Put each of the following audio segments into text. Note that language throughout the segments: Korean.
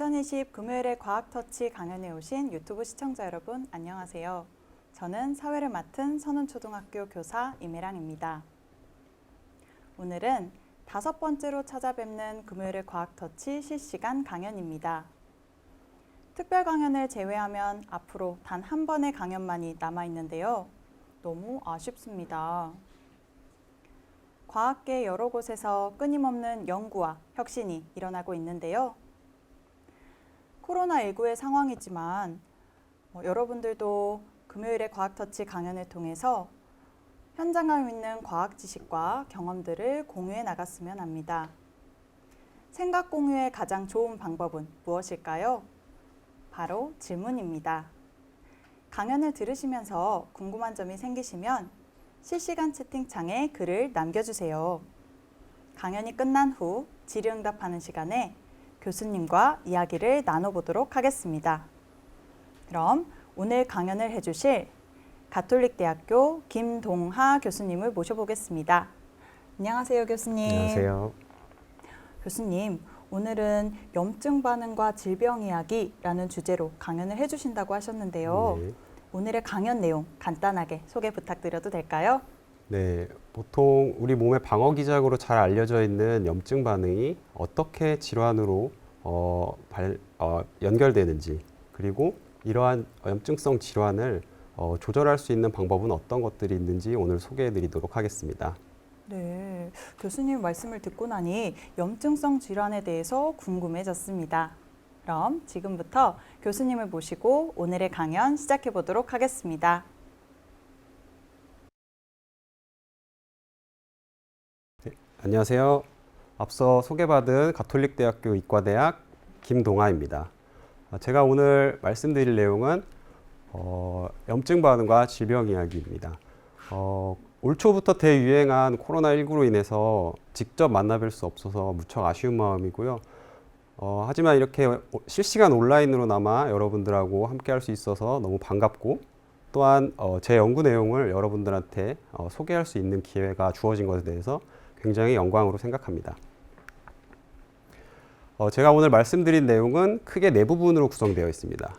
2020 금요일의 과학터치 강연에 오신 유튜브 시청자 여러분 안녕하세요. 저는 사회를 맡은 선운초등학교 교사 임혜랑입니다. 오늘은 5번째로 찾아뵙는 금요일의 과학터치 실시간 강연입니다. 특별 강연을 제외하면 앞으로 단 한 번의 강연만이 남아있는데요. 너무 아쉽습니다. 과학계 여러 곳에서 끊임없는 연구와 혁신이 일어나고 있는데요. 코로나19의 상황이지만 여러분들도 금요일의 과학터치 강연을 통해서 현장감 있는 과학 지식과 경험들을 공유해 나갔으면 합니다. 생각 공유의 가장 좋은 방법은 무엇일까요? 바로 질문입니다. 강연을 들으시면서 궁금한 점이 생기시면 실시간 채팅창에 글을 남겨주세요. 강연이 끝난 후 질의응답하는 시간에 교수님과 이야기를 나눠보도록 하겠습니다. 그럼 오늘 강연을 해주실 가톨릭대학교 김동하 교수님을 모셔보겠습니다. 안녕하세요, 교수님. 안녕하세요. 교수님, 오늘은 염증 반응과 질병 이야기라는 주제로 강연을 해주신다고 하셨는데요. 네. 오늘의 강연 내용 간단하게 소개 부탁드려도 될까요? 네, 보통 우리 몸의 방어 기작으로 잘 알려져 있는 염증 반응이 어떻게 질환으로 연결되는지, 그리고 이러한 염증성 질환을 조절할 수 있는 방법은 어떤 것들이 있는지 오늘 소개해 드리도록 하겠습니다. 네, 교수님 말씀을 듣고 나니 염증성 질환에 대해서 궁금해졌습니다. 그럼 지금부터 교수님을 모시고 오늘의 강연 시작해 보도록 하겠습니다. 네, 안녕하세요. 앞서 소개받은 가톨릭대학교 의과대학 김동하입니다. 제가 오늘 말씀드릴 내용은 염증 반응과 질병 이야기입니다. 올 초부터 대유행한 코로나19로 인해서 직접 만나뵐 수 없어서 무척 아쉬운 마음이고요. 하지만 이렇게 실시간 온라인으로나마 여러분들하고 함께 할 수 있어서 너무 반갑고, 또한 제 연구 내용을 여러분들한테 소개할 수 있는 기회가 주어진 것에 대해서 굉장히 영광으로 생각합니다. 제가 오늘 말씀드린 내용은 크게 4부분으로 구성되어 있습니다.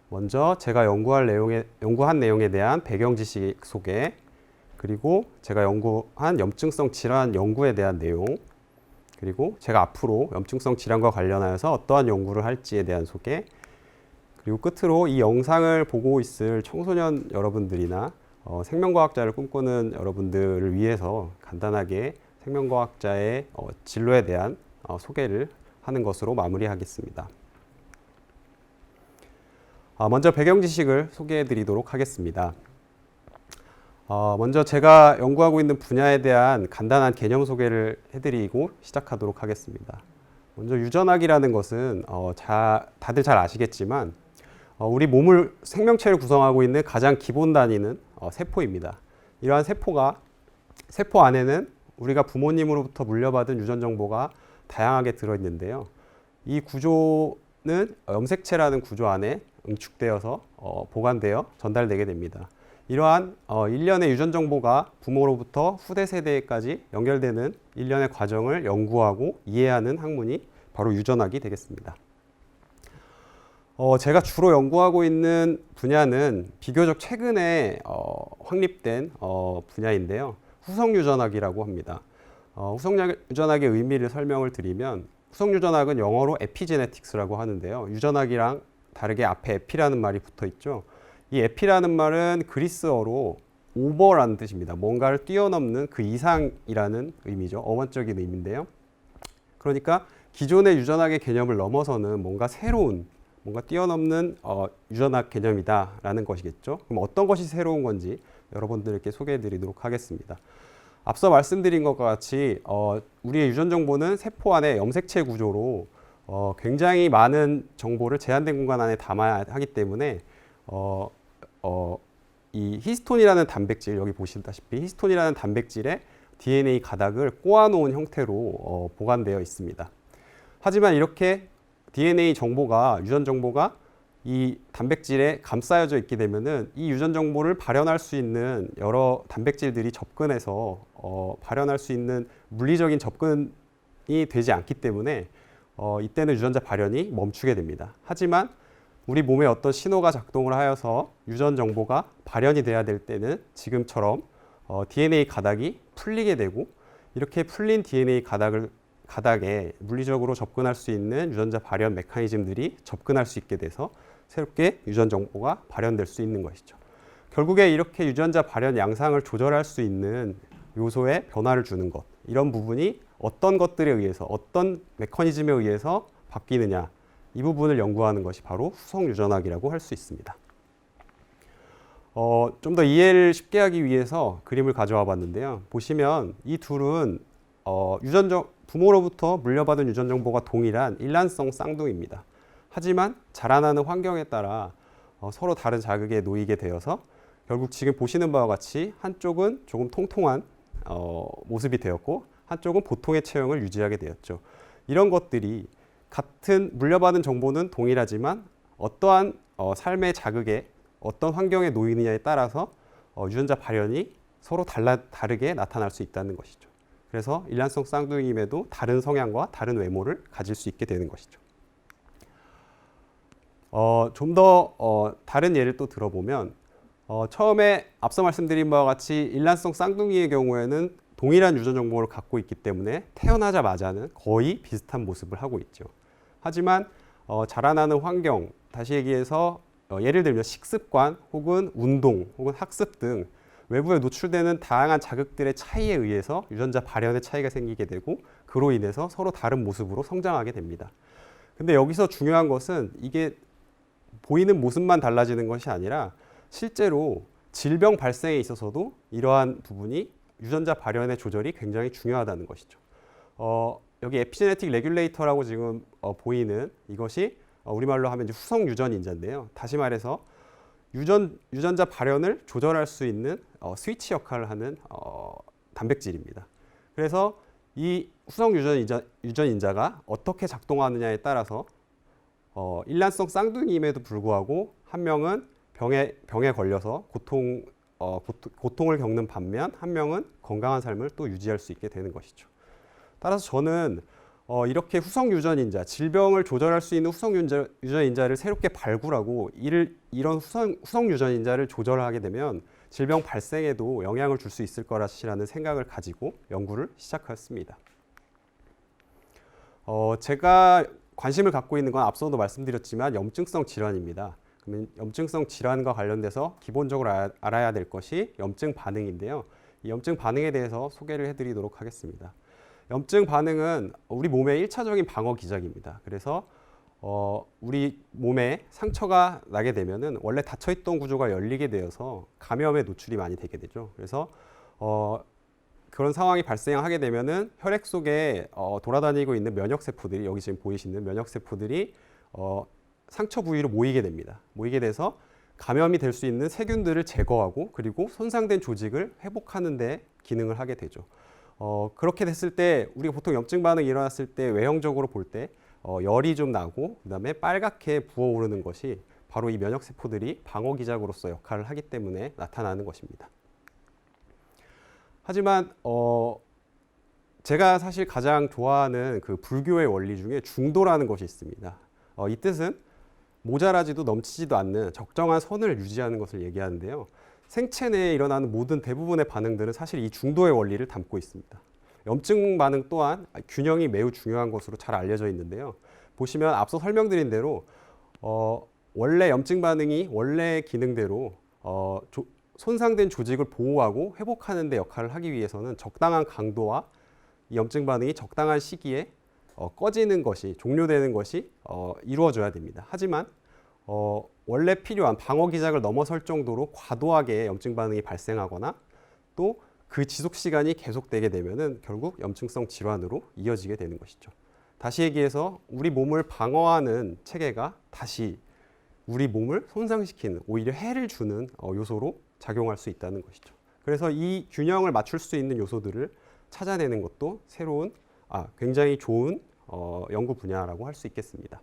먼저 제가 연구한 내용에 대한 배경 지식 소개, 그리고 제가 연구한 염증성 질환 연구에 대한 내용, 그리고 제가 앞으로 염증성 질환과 관련하여서 어떠한 연구를 할지에 대한 소개, 그리고 끝으로 이 영상을 보고 있을 청소년 여러분들이나 생명과학자를 꿈꾸는 여러분들을 위해서 간단하게 생명과학자의 진로에 대한 소개를 하는 것으로 마무리하겠습니다. 먼저 배경 지식을 소개해 드리도록 하겠습니다. 먼저 제가 연구하고 있는 분야에 대한 간단한 개념 소개를 해드리고 시작하도록 하겠습니다. 먼저 유전학이라는 것은 다들 잘 아시겠지만 우리 몸을 생명체를 구성하고 있는 가장 기본 단위는 세포입니다. 이러한 세포 안에는 우리가 부모님으로부터 물려받은 유전 정보가 다양하게 들어있는데요. 이 구조는 염색체라는 구조 안에 응축되어서 보관되어 전달되게 됩니다. 이러한 일련의 유전 정보가 부모로부터 후대 세대까지 연결되는 일련의 과정을 연구하고 이해하는 학문이 바로 유전학이 되겠습니다. 제가 주로 연구하고 있는 분야는 비교적 최근에 확립된 분야인데요. 후성유전학이라고 합니다. 후성유전학의 의미를 설명을 드리면, 후성유전학은 영어로 에피제네틱스라고 하는데요. 유전학이랑 다르게 앞에 에피라는 말이 붙어 있죠. 이 에피라는 말은 그리스어로 오버라는 뜻입니다. 뭔가를 뛰어넘는 그 이상이라는 의미죠. 어원적인 의미인데요. 그러니까 기존의 유전학의 개념을 넘어서는 뭔가 새로운, 뭔가 뛰어넘는 유전학 개념이다라는 것이겠죠. 그럼 어떤 것이 새로운 건지 여러분들께 소개해 드리도록 하겠습니다. 앞서 말씀드린 것과 같이 우리의 유전 정보는 세포 안에 염색체 구조로 굉장히 많은 정보를 제한된 공간 안에 담아야 하기 때문에 이 히스톤이라는 단백질, 여기 보시다시피 히스톤이라는 단백질의 DNA 가닥을 꼬아놓은 형태로 보관되어 있습니다. 하지만 이렇게 DNA 정보가, 유전 정보가 이 단백질에 감싸여져 있게 되면은 이 유전 정보를 발현할 수 있는 여러 단백질들이 접근해서 발현할 수 있는 물리적인 접근이 되지 않기 때문에 이때는 유전자 발현이 멈추게 됩니다. 하지만 우리 몸에 어떤 신호가 작동을 하여서 유전 정보가 발현이 돼야 될 때는 지금처럼 DNA 가닥이 풀리게 되고 이렇게 풀린 DNA 가닥에 물리적으로 접근할 수 있는 유전자 발현 메커니즘들이 접근할 수 있게 돼서 새롭게 유전 정보가 발현될 수 있는 것이죠. 결국에 이렇게 유전자 발현 양상을 조절할 수 있는 요소에 변화를 주는 것, 이런 부분이 어떤 것들에 의해서 어떤 메커니즘에 의해서 바뀌느냐, 이 부분을 연구하는 것이 바로 후성 유전학이라고 할 수 있습니다. 좀 더 이해를 쉽게 하기 위해서 그림을 가져와 봤는데요. 보시면 이 둘은 부모로부터 물려받은 유전 정보가 동일한 일란성 쌍둥이입니다. 하지만 자라나는 환경에 따라 서로 다른 자극에 놓이게 되어서 결국 지금 보시는 바와 같이 한쪽은 조금 통통한 모습이 되었고 한쪽은 보통의 체형을 유지하게 되었죠. 이런 것들이 같은 물려받은 정보는 동일하지만 어떠한 삶의 자극에 어떤 환경에 놓이느냐에 따라서 유전자 발현이 서로 다르게 나타날 수 있다는 것이죠. 그래서 일란성 쌍둥이임에도 다른 성향과 다른 외모를 가질 수 있게 되는 것이죠. 좀 더 다른 예를 또 들어보면 처음에 앞서 말씀드린 바와 같이 일란성 쌍둥이의 경우에는 동일한 유전 정보를 갖고 있기 때문에 태어나자마자는 거의 비슷한 모습을 하고 있죠. 하지만 자라나는 환경, 다시 얘기해서 예를 들면 식습관 혹은 운동 혹은 학습 등 외부에 노출되는 다양한 자극들의 차이에 의해서 유전자 발현의 차이가 생기게 되고 그로 인해서 서로 다른 모습으로 성장하게 됩니다. 근데 여기서 중요한 것은 이게 보이는 모습만 달라지는 것이 아니라 실제로 질병 발생에 있어서도 이러한 부분이 유전자 발현의 조절이 굉장히 중요하다는 것이죠. 여기 에피제네틱 레귤레이터라고 지금 보이는 이것이 우리말로 하면 이제 후성 유전인자인데요. 다시 말해서 유전자 발현을 조절할 수 있는 스위치 역할을 하는 단백질입니다. 그래서 이 후성 유전인자가 어떻게 작동하느냐에 따라서 일란성 쌍둥이임에도 불구하고 한 명은 병에 걸려서 고통을 겪는 반면 한 명은 건강한 삶을 또 유지할 수 있게 되는 것이죠. 따라서 저는 이렇게 후성 유전인자, 질병을 조절할 수 있는 후성 유전인자를 새롭게 발굴하고 이런 후성 유전인자를 조절하게 되면 질병 발생에도 영향을 줄 수 있을 거라는 생각을 가지고 연구를 시작했습니다. 제가 관심을 갖고 있는 건 앞서도 말씀드렸지만 염증성 질환입니다. 그러면 염증성 질환과 관련돼서 기본적으로 알아야 될 것이 염증 반응인데요. 이 염증 반응에 대해서 소개를 해드리도록 하겠습니다. 염증 반응은 우리 몸의 1차적인 방어 기작입니다. 그래서 우리 몸에 상처가 나게 되면은 원래 닫혀있던 구조가 열리게 되어서 감염에 노출이 많이 되게 되죠. 그래서 그런 상황이 발생하게 되면은 혈액 속에 돌아다니고 있는 면역세포들이 여기 지금 보이시는 면역세포들이 상처 부위로 모이게 됩니다. 모이게 돼서 감염이 될 수 있는 세균들을 제거하고 그리고 손상된 조직을 회복하는 데 기능을 하게 되죠. 그렇게 됐을 때 우리가 보통 염증 반응이 일어났을 때 외형적으로 볼 때 열이 좀 나고 그다음에 빨갛게 부어오르는 것이 바로 이 면역세포들이 방어 기작으로서 역할을 하기 때문에 나타나는 것입니다. 하지만 제가 사실 가장 좋아하는 그 불교의 원리 중에 중도라는 것이 있습니다. 이 뜻은 모자라지도 넘치지도 않는 적정한 선을 유지하는 것을 얘기하는데요. 생체 내에 일어나는 모든 대부분의 반응들은 사실 이 중도의 원리를 담고 있습니다. 염증 반응 또한 균형이 매우 중요한 것으로 잘 알려져 있는데요. 보시면 앞서 설명드린 대로 원래 염증 반응이 원래 기능대로 손상된 조직을 보호하고 회복하는 데 역할을 하기 위해서는 적당한 강도와 이 염증 반응이 적당한 시기에 꺼지는 것이 종료되는 것이 이루어져야 됩니다. 하지만 원래 필요한 방어 기작을 넘어설 정도로 과도하게 염증 반응이 발생하거나 또 그 지속 시간이 계속되게 되면은 결국 염증성 질환으로 이어지게 되는 것이죠. 다시 얘기해서 우리 몸을 방어하는 체계가 다시 우리 몸을 손상시키는 오히려 해를 주는 요소로 작용할 수 있다는 것이죠. 그래서 이 균형을 맞출 수 있는 요소들을 찾아내는 것도 새로운 굉장히 좋은 연구 분야라고 할 수 있겠습니다.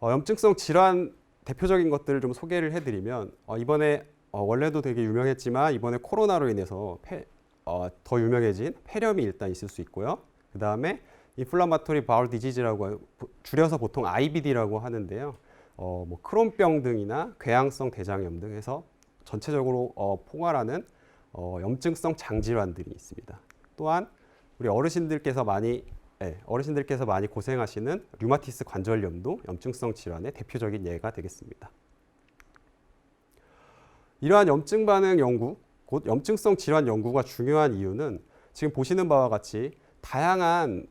염증성 질환 대표적인 것들을 좀 소개를 해드리면 이번에 원래도 되게 유명했지만 이번에 코로나로 인해서 더 유명해진 폐렴이 일단 있을 수 있고요. 그 다음에 인플라마토리 바울 디지즈라고 줄여서 보통 IBD라고 하는데요. 뭐 크론병 등이나 궤양성 대장염 등 해서 전체적으로 포괄하는 염증성 장질환들이 있습니다. 또한 우리 어르신들께서 많이 고생하시는 류마티스 관절염도 염증성 질환의 대표적인 예가 되겠습니다. 이러한 염증 반응 연구, 곧 염증성 질환 연구가 중요한 이유는 지금 보시는 바와 같이 다양한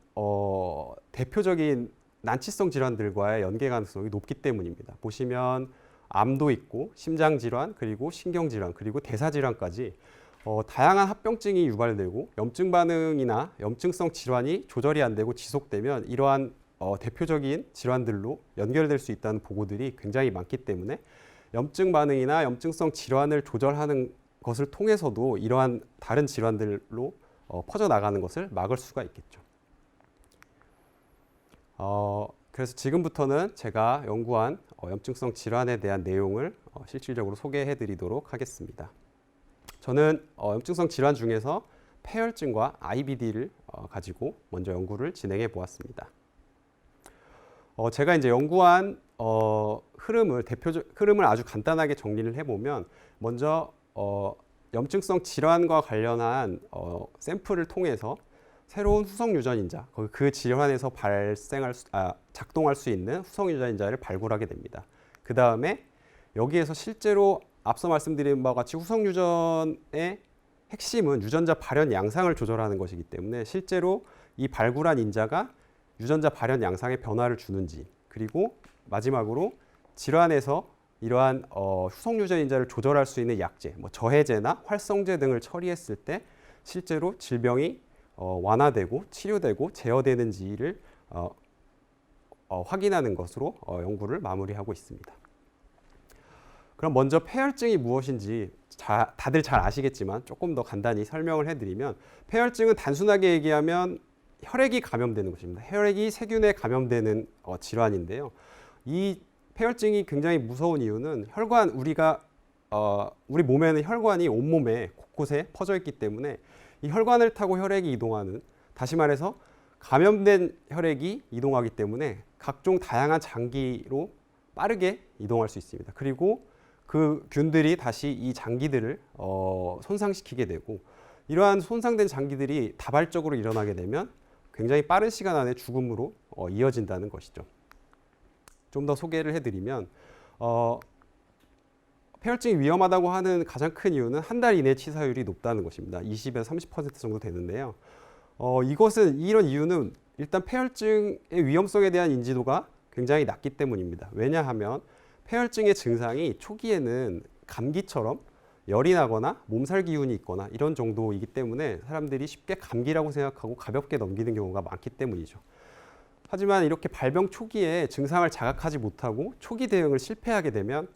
대표적인 난치성 질환들과의 연계 가능성이 높기 때문입니다. 보시면 암도 있고 심장 질환, 그리고 신경 질환, 그리고 대사 질환까지 다양한 합병증이 유발되고 염증 반응이나 염증성 질환이 조절이 안 되고 지속되면 이러한 대표적인 질환들로 연결될 수 있다는 보고들이 굉장히 많기 때문에 염증 반응이나 염증성 질환을 조절하는 것을 통해서도 이러한 다른 질환들로 퍼져나가는 것을 막을 수가 있겠죠. 그래서 지금부터는 제가 연구한 염증성 질환에 대한 내용을 실질적으로 소개해 드리도록 하겠습니다. 저는 염증성 질환 중에서 폐혈증과 IBD를 가지고 먼저 연구를 진행해 보았습니다. 제가 이제 연구한 흐름을 아주 간단하게 정리를 해보면 먼저 염증성 질환과 관련한 샘플을 통해서 새로운 후성 유전인자, 그 질환에서 작동할 수 있는 후성 유전인자를 발굴하게 됩니다. 그 다음에 여기에서 실제로 앞서 말씀드린 바와 같이 후성 유전의 핵심은 유전자 발현 양상을 조절하는 것이기 때문에 실제로 이 발굴한 인자가 유전자 발현 양상에 변화를 주는지, 그리고 마지막으로 질환에서 이러한 후성 유전인자를 조절할 수 있는 약제, 뭐 저해제나 활성제 등을 처리했을 때 실제로 질병이 완화되고 치료되고 제어되는지를 확인하는 것으로 연구를 마무리하고 있습니다. 그럼 먼저 폐혈증이 무엇인지 다들 잘 아시겠지만 조금 더 간단히 설명을 해드리면 폐혈증은 단순하게 얘기하면 혈액이 감염되는 것입니다. 혈액이 세균에 감염되는 질환인데요. 이 폐혈증이 굉장히 무서운 이유는 우리 몸에는 혈관이 온몸에 곳곳에 퍼져 있기 때문에 이 혈관을 타고 혈액이 이동하는, 다시 말해서 감염된 혈액이 이동하기 때문에 각종 다양한 장기로 빠르게 이동할 수 있습니다. 그리고 그 균들이 다시 이 장기들을 손상시키게 되고, 이러한 손상된 장기들이 다발적으로 일어나게 되면 굉장히 빠른 시간 안에 죽음으로 이어진다는 것이죠. 좀 더 소개를 해드리면 폐혈증이 위험하다고 하는 가장 큰 이유는 한 달 이내 치사율이 높다는 것입니다. 20에서 30% 정도 되는데요. 이런 이유는 일단 폐혈증의 위험성에 대한 인지도가 굉장히 낮기 때문입니다. 왜냐하면 폐혈증의 증상이 초기에는 감기처럼 열이 나거나 몸살 기운이 있거나 이런 정도이기 때문에 사람들이 쉽게 감기라고 생각하고 가볍게 넘기는 경우가 많기 때문이죠. 하지만 이렇게 발병 초기에 증상을 자각하지 못하고 초기 대응을 실패하게 되면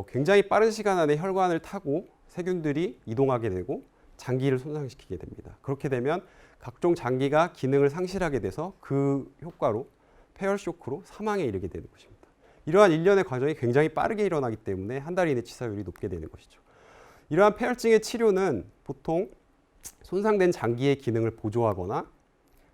굉장히 빠른 시간 안에 혈관을 타고 세균들이 이동하게 되고 장기를 손상시키게 됩니다. 그렇게 되면 각종 장기가 기능을 상실하게 돼서 그 효과로 폐혈 쇼크로 사망에 이르게 되는 것입니다. 이러한 일련의 과정이 굉장히 빠르게 일어나기 때문에 한 달 이내 치사율이 높게 되는 것이죠. 이러한 폐혈증의 치료는 보통 손상된 장기의 기능을 보조하거나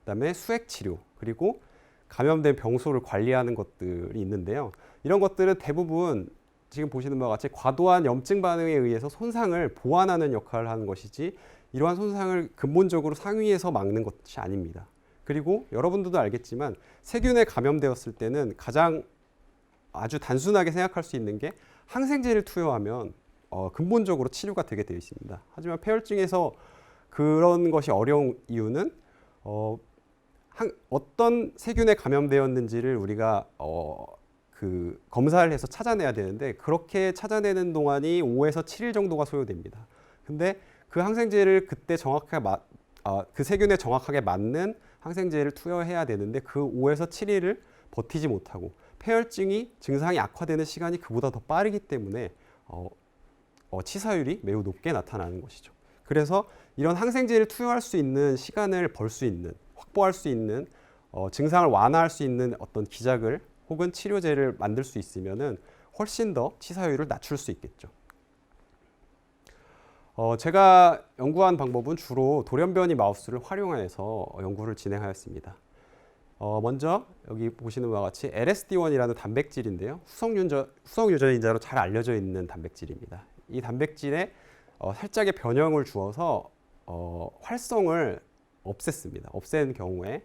그다음에 수액 치료, 그리고 감염된 병소를 관리하는 것들이 있는데요. 이런 것들은 대부분 지금 보시는 바와 같이 과도한 염증 반응에 의해서 손상을 보완하는 역할을 하는 것이지 이러한 손상을 근본적으로 상위에서 막는 것이 아닙니다. 그리고 여러분들도 알겠지만 세균에 감염되었을 때는 가장 아주 단순하게 생각할 수 있는 게 항생제를 투여하면 근본적으로 치료가 되게 되어 있습니다. 하지만 폐혈증에서 그런 것이 어려운 이유는 어떤 세균에 감염되었는지를 우리가 검사를 해서 찾아내야 되는데 그렇게 찾아내는 동안이 5에서 7일 정도가 소요됩니다. 근데 그 항생제를 그때 그 세균에 정확하게 맞는 항생제를 투여해야 되는데 그 5에서 7일을 버티지 못하고 폐혈증이 증상이 악화되는 시간이 그보다 더 빠르기 때문에 치사율이 매우 높게 나타나는 것이죠. 그래서 이런 항생제를 투여할 수 있는 시간을 확보할 수 있는 증상을 완화할 수 있는 어떤 기작을 혹은 치료제를 만들 수 있으면은 훨씬 더 치사율을 낮출 수 있겠죠. 제가 연구한 방법은 주로 돌연변이 마우스를 활용해서 연구를 진행하였습니다. 먼저 여기 보시는 바와 같이 LSD1이라는 단백질인데요. 후성 유전인자로 잘 알려져 있는 단백질입니다. 이 단백질에 살짝의 변형을 주어서 활성을 없앴습니다. 없앤 경우에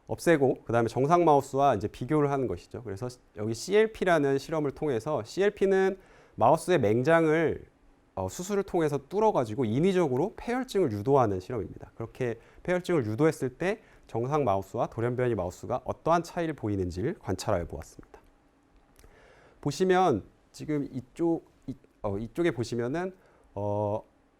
없애고 그다음에 정상 마우스와 이제 비교를 하는 것이죠. 그래서 여기 CLP라는 실험을 통해서 CLP는 마우스의 맹장을 수술을 통해서 뚫어가지고 인위적으로 폐혈증을 유도하는 실험입니다. 그렇게 폐혈증을 유도했을 때 정상 마우스와 돌연변이 마우스가 어떠한 차이를 보이는지를 관찰하여 보았습니다. 보시면 지금 이쪽에 보시면은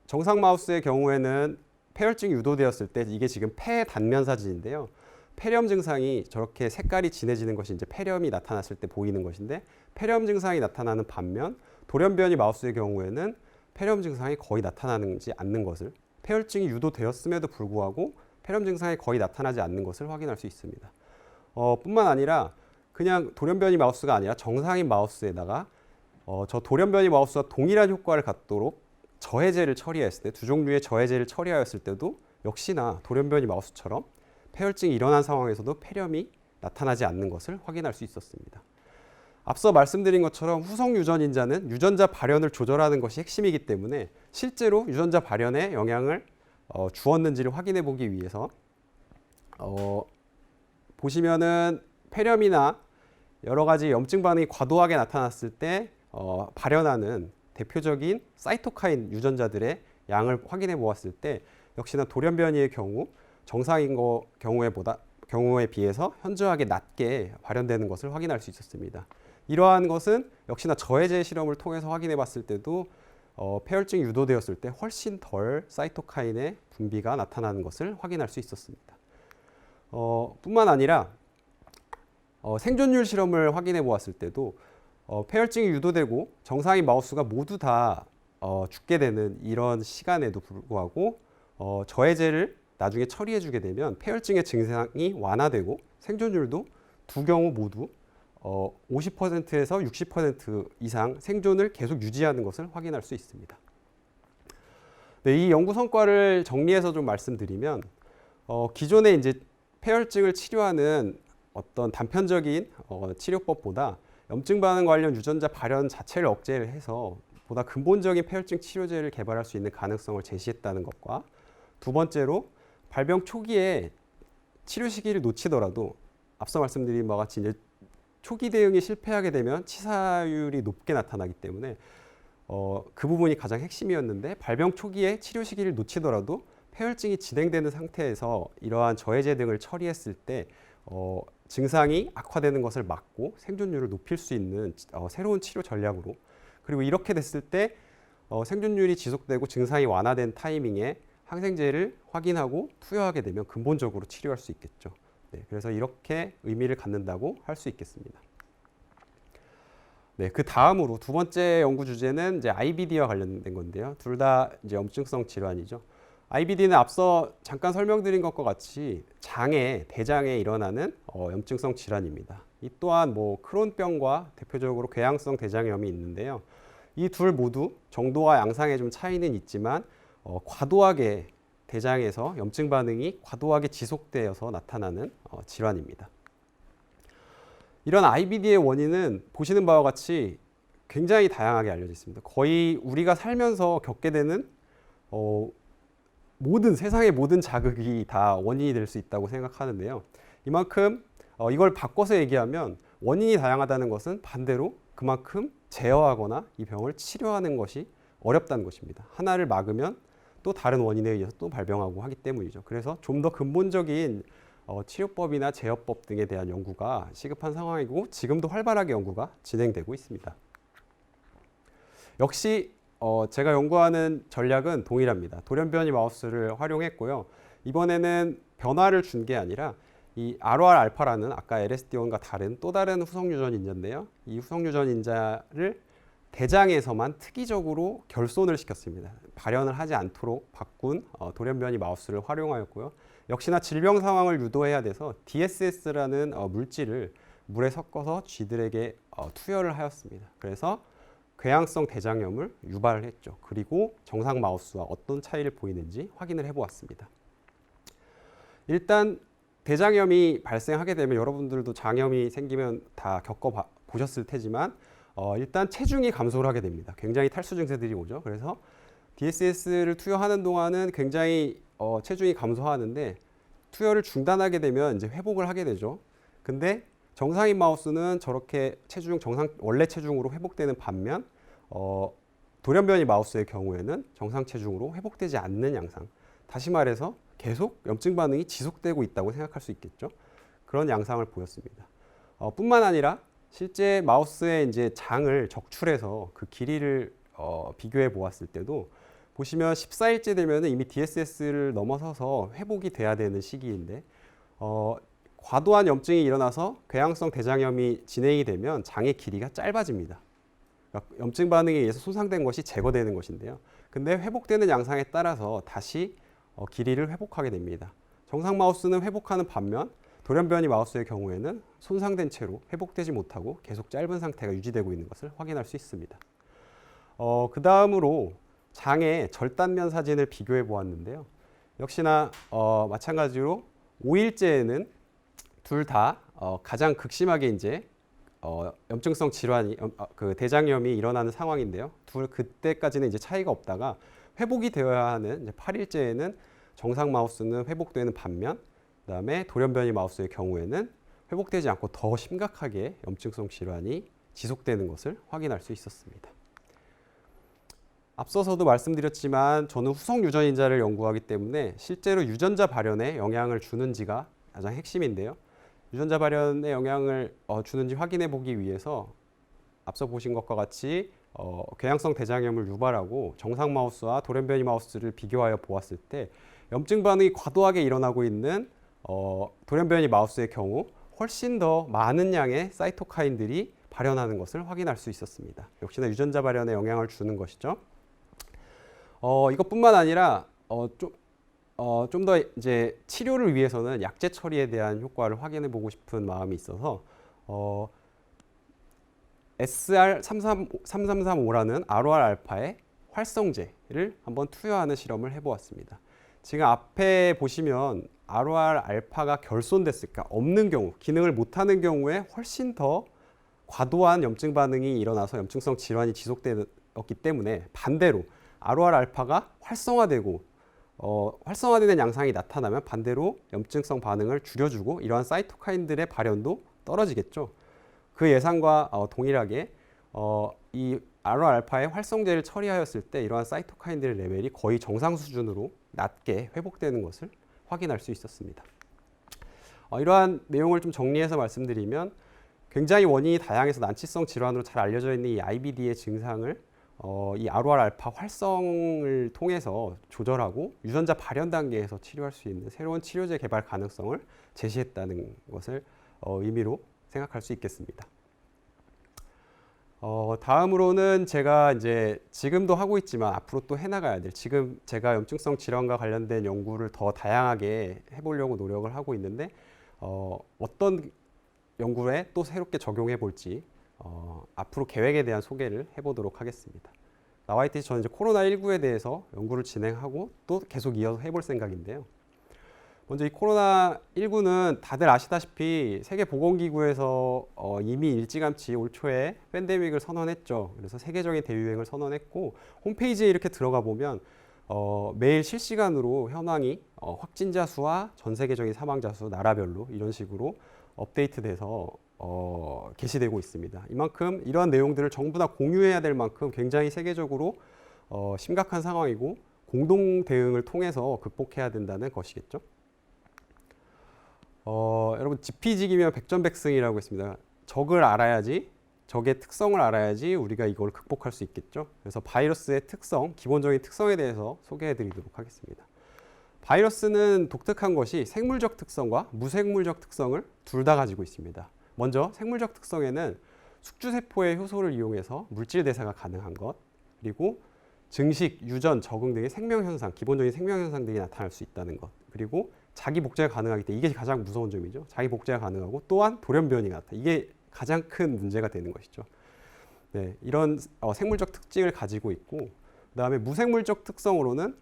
정상 마우스의 경우에는 폐혈증이 유도되었을 때 이게 지금 폐 단면 사진인데요. 폐렴 증상이 저렇게 색깔이 진해지는 것이 이제 폐렴이 나타났을 때 보이는 것인데 폐렴 증상이 나타나는 반면 돌연변이 마우스의 경우에는 폐렴 증상이 거의 나타나지 않는 것을 폐혈증이 유도되었음에도 불구하고 폐렴 증상이 거의 나타나지 않는 것을 확인할 수 있습니다. 뿐만 아니라 그냥 돌연변이 마우스가 아니라 정상인 마우스에다가 저 돌연변이 마우스와 동일한 효과를 갖도록 저해제를 처리했을 때 두 종류의 저해제를 처리하였을 때도 역시나 돌연변이 마우스처럼 폐혈증이 일어난 상황에서도 폐렴이 나타나지 않는 것을 확인할 수 있었습니다. 앞서 말씀드린 것처럼 후성 유전인자는 유전자 발현을 조절하는 것이 핵심이기 때문에 실제로 유전자 발현에 영향을 주었는지를 확인해 보기 위해서 보시면은 폐렴이나 여러 가지 염증 반응이 과도하게 나타났을 때 발현하는 대표적인 사이토카인 유전자들의 양을 확인해 보았을 때 역시나 돌연변이의 경우 정상인 경우에 비해서 현저하게 낮게 발현되는 것을 확인할 수 있었습니다. 이러한 것은 역시나 저해제 실험을 통해서 확인해 봤을 때도 폐혈증이 유도되었을 때 훨씬 덜 사이토카인의 분비가 나타나는 것을 확인할 수 있었습니다. 뿐만 아니라 생존율 실험을 확인해 보았을 때도 폐혈증이 유도되고 정상인 마우스가 모두 다 죽게 되는 이런 시간에도 불구하고 저해제를 나중에 처리해 주게 되면 폐혈증의 증상이 완화되고 생존율도 두 경우 모두 50%에서 60% 이상 생존을 계속 유지하는 것을 확인할 수 있습니다. 네, 이 연구 성과를 정리해서 좀 말씀드리면 기존에 이제 폐혈증을 치료하는 어떤 단편적인 치료법보다 염증 반응 관련 유전자 발현 자체를 억제를 해서 보다 근본적인 폐혈증 치료제를 개발할 수 있는 가능성을 제시했다는 것과 두 번째로 발병 초기에 치료 시기를 놓치더라도 앞서 말씀드린 바와 같이 이제 초기 대응이 실패하게 되면 치사율이 높게 나타나기 때문에 그 부분이 가장 핵심이었는데 발병 초기에 치료 시기를 놓치더라도 폐혈증이 진행되는 상태에서 이러한 저해제 등을 처리했을 때 증상이 악화되는 것을 막고 생존율을 높일 수 있는 새로운 치료 전략으로 그리고 이렇게 됐을 때 생존율이 지속되고 증상이 완화된 타이밍에 항생제를 확인하고 투여하게 되면 근본적으로 치료할 수 있겠죠. 네, 그래서 이렇게 의미를 갖는다고 할 수 있겠습니다. 네, 그 다음으로 두 번째 연구 주제는 이제 IBD와 관련된 건데요. 둘 다 이제 염증성 질환이죠. IBD는 앞서 잠깐 설명드린 것과 같이 대장에 일어나는 염증성 질환입니다. 이 또한 뭐 크론병과 대표적으로 궤양성 대장염이 있는데요. 이 둘 모두 정도와 양상에 좀 차이는 있지만 과도하게 대장에서 염증 반응이 과도하게 지속되어서 나타나는 질환입니다. 이런 IBD의 원인은 보시는 바와 같이 굉장히 다양하게 알려져 있습니다. 거의 우리가 살면서 겪게 되는 세상의 모든 자극이 다 원인이 될 수 있다고 생각하는데요. 이만큼 이걸 바꿔서 얘기하면 원인이 다양하다는 것은 반대로 그만큼 제어하거나 이 병을 치료하는 것이 어렵다는 것입니다. 하나를 막으면 또 다른 원인에 의해서 또 발병하고 하기 때문이죠. 그래서 좀 더 근본적인 치료법이나 제어법 등에 대한 연구가 시급한 상황이고 지금도 활발하게 연구가 진행되고 있습니다. 역시 제가 연구하는 전략은 동일합니다. 돌연변이 마우스를 활용했고요. 이번에는 변화를 준 게 아니라 이 ROR-알파라는 아까 LSD1과 또 다른 후성 유전인자인데요. 이 후성 유전인자를 대장에서만 특이적으로 결손을 시켰습니다. 발현을 하지 않도록 바꾼 돌연변이 마우스를 활용하였고요. 역시나 질병 상황을 유도해야 돼서 DSS라는 물질을 물에 섞어서 쥐들에게 투여를 하였습니다. 그래서 궤양성 대장염을 유발을 했죠. 그리고 정상 마우스와 어떤 차이를 보이는지 확인을 해보았습니다. 일단 대장염이 발생하게 되면 여러분들도 장염이 생기면 다 겪어보셨을 테지만 일단 체중이 감소를 하게 됩니다. 굉장히 탈수 증세들이 오죠. 그래서 DSS를 투여하는 동안은 굉장히 체중이 감소하는데 투여를 중단하게 되면 이제 회복을 하게 되죠. 근데 정상인 마우스는 저렇게 원래 체중으로 회복되는 반면 돌연변이 마우스의 경우에는 정상 체중으로 회복되지 않는 양상. 다시 말해서 계속 염증 반응이 지속되고 있다고 생각할 수 있겠죠. 그런 양상을 보였습니다. 뿐만 아니라 실제 마우스의 이제 장을 적출해서 그 길이를 비교해 보았을 때도 보시면 14일째 되면 이미 DSS를 넘어서서 회복이 돼야 되는 시기인데 과도한 염증이 일어나서 궤양성 대장염이 진행이 되면 장의 길이가 짧아집니다. 그러니까 염증 반응에 의해서 손상된 것이 제거되는 것인데요. 근데 회복되는 양상에 따라서 다시 길이를 회복하게 됩니다. 정상 마우스는 회복하는 반면 돌연변이 마우스의 경우에는 손상된 채로 회복되지 못하고 계속 짧은 상태가 유지되고 있는 것을 확인할 수 있습니다. 그 다음으로 장의 절단면 사진을 비교해 보았는데요. 역시나 마찬가지로 5일째에는 둘 다 가장 극심하게 이제 염증성 질환이 그 대장염이 일어나는 상황인데요. 그때까지는 이제 차이가 없다가 회복이 되어야 하는 이제 8일째에는 정상 마우스는 회복되는 반면 그다음에 돌연변이 마우스의 경우에는 회복되지 않고 더 심각하게 염증성 질환이 지속되는 것을 확인할 수 있었습니다. 앞서서도 말씀드렸지만 저는 후속 유전인자를 연구하기 때문에 실제로 유전자 발현에 영향을 주는지가 가장 핵심인데요. 유전자 발현에 영향을 주는지 확인해 보기 위해서 앞서 보신 것과 같이 궤양성 대장염을 유발하고 정상 마우스와 돌연변이 마우스를 비교하여 보았을 때 염증 반응이 과도하게 일어나고 있는 돌연변이 마우스의 경우 훨씬 더 많은 양의 사이토카인들이 발현하는 것을 확인할 수 있었습니다. 역시나 유전자 발현에 영향을 주는 것이죠. 이것뿐만 아니라 좀 더 이제 치료를 위해서는 약제 처리에 대한 효과를 확인해 보고 싶은 마음이 있어서 SR3335라는 ROR 알파의 활성제를 한번 투여하는 실험을 해보았습니다. 지금 앞에 보시면 ROR 알파가 결손됐을까 없는 경우, 기능을 못하는 경우에 훨씬 더 과도한 염증 반응이 일어나서 염증성 질환이 지속되었기 때문에 반대로 ROR 알파가 활성화되는 양상이 나타나면 반대로 염증성 반응을 줄여주고 이러한 사이토카인들의 발현도 떨어지겠죠. 그 예상과 동일하게 이 ROR 알파의 활성제를 처리하였을 때 이러한 사이토카인들의 레벨이 거의 정상 수준으로 낮게 회복되는 것을 확인할 수 있었습니다. 이러한 내용을 좀 정리해서 말씀드리면 굉장히 원인이 다양해서 난치성 질환으로 잘 알려져 있는 이 IBD의 증상을 이 ROR 알파 활성을 통해서 조절하고 유전자 발현 단계에서 치료할 수 있는 새로운 치료제 개발 가능성을 제시했다는 것을 의미로 생각할 수 있겠습니다. 다음으로는 제가 이제 지금도 하고 있지만 앞으로 또 해나가야 될 지금 제가 염증성 질환과 관련된 연구를 더 다양하게 해보려고 노력을 하고 있는데 어떤 연구에 또 새롭게 적용해 볼지 앞으로 계획에 대한 소개를 해보도록 하겠습니다. 나와 있듯이 저는 이제 코로나19에 대해서 연구를 진행하고 또 계속 이어서 해볼 생각인데요. 먼저 이 코로나19는 다들 아시다시피 세계보건기구에서 이미 일찌감치 올 초에 팬데믹을 선언했죠. 그래서 세계적인 대유행을 선언했고 홈페이지에 이렇게 들어가 보면 매일 실시간으로 현황이 확진자 수와 전 세계적인 사망자 수 나라별로 이런 식으로 업데이트돼서 게시되고 있습니다. 이만큼 이러한 내용들을 전부 다 공유해야 될 만큼 굉장히 세계적으로 심각한 상황이고 공동 대응을 통해서 극복해야 된다는 것이겠죠. 여러분 지피지기면 백전백승이라고 했습니다. 적을 알아야지, 적의 특성을 알아야지 우리가 이걸 극복할 수 있겠죠. 그래서 바이러스의 특성, 기본적인 특성에 대해서 소개해드리도록 하겠습니다. 바이러스는 독특한 것이 생물적 특성과 무생물적 특성을 둘 다 가지고 있습니다. 먼저 생물적 특성에는 숙주세포의 효소를 이용해서 물질 대사가 가능한 것, 그리고 증식, 유전, 적응 등의 생명현상, 기본적인 생명현상들이 나타날 수 있다는 것, 그리고 자기 복제가 가능하기 때문에 이게 가장 무서운 점이죠. 자기 복제가 가능하고 또한 돌연변이가 나타. 이게 가장 큰 문제가 되는 것이죠. 네, 이런 생물적 특징을 가지고 있고, 그다음에 무생물적 특성으로는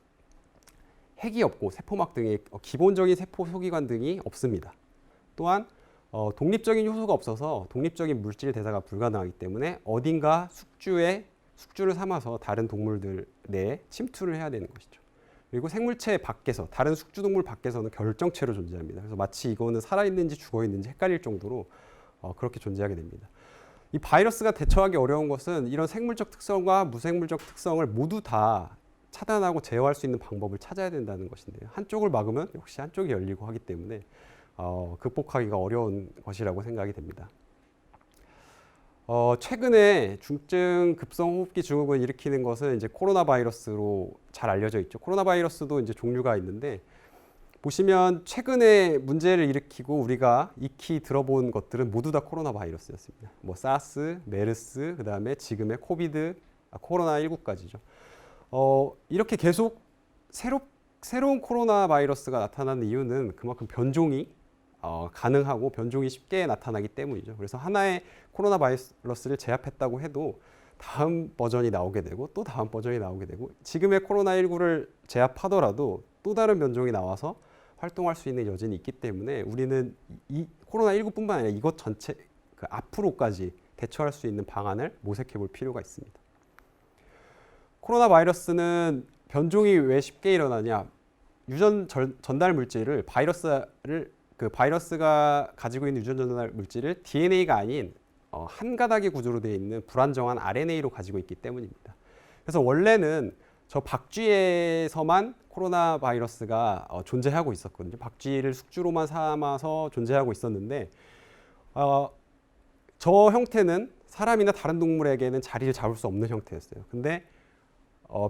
핵이 없고 세포막 등의 기본적인 세포 소기관 등이 없습니다. 또한 독립적인 효소가 없어서 독립적인 물질 대사가 불가능하기 때문에 어딘가 숙주를 삼아서 다른 동물들 내에 침투를 해야 되는 것이죠. 그리고 생물체 밖에서 다른 숙주동물 밖에서는 결정체로 존재합니다. 그래서 마치 이거는 살아있는지 죽어있는지 헷갈릴 정도로 그렇게 존재하게 됩니다. 이 바이러스가 대처하기 어려운 것은 이런 생물적 특성과 무생물적 특성을 모두 다 차단하고 제어할 수 있는 방법을 찾아야 된다는 것인데요. 한쪽을 막으면 역시 한쪽이 열리고 하기 때문에 극복하기가 어려운 것이라고 생각이 됩니다. 최근에 중증 급성 호흡기 증후군을 일으키는 것은 이제 코로나 바이러스로 잘 알려져 있죠. 코로나 바이러스도 이제 종류가 있는데 보시면 최근에 문제를 일으키고 우리가 익히 들어본 것들은 모두 다 코로나 바이러스였습니다. 뭐 사스, 메르스, 그다음에 지금의 코로나 19까지죠. 이렇게 계속 새로운 코로나 바이러스가 나타나는 이유는 그만큼 변종이 가능하고 변종이 쉽게 나타나기 때문이죠. 그래서 하나의 코로나 바이러스를 제압했다고 해도 다음 버전이 나오게 되고 또 다음 버전이 나오게 되고 지금의 코로나19를 제압하더라도 또 다른 변종이 나와서 활동할 수 있는 여진이 있기 때문에 우리는 이 코로나19뿐만 아니라 이것 전체 앞으로까지 대처할 수 있는 방안을 모색해 볼 필요가 있습니다. 코로나 바이러스는 변종이 왜 쉽게 일어나냐? 유전 전달 물질을 바이러스가 가지고 있는 유전 전달 물질을 DNA가 아닌 한 가닥의 구조로 되어 있는 불안정한 RNA로 가지고 있기 때문입니다. 그래서 원래는 저 박쥐에서만 코로나 바이러스가 존재하고 있었거든요. 박쥐를 숙주로만 삼아서 존재하고 있었는데 저 형태는 사람이나 다른 동물에게는 자리를 잡을 수 없는 형태였어요. 근데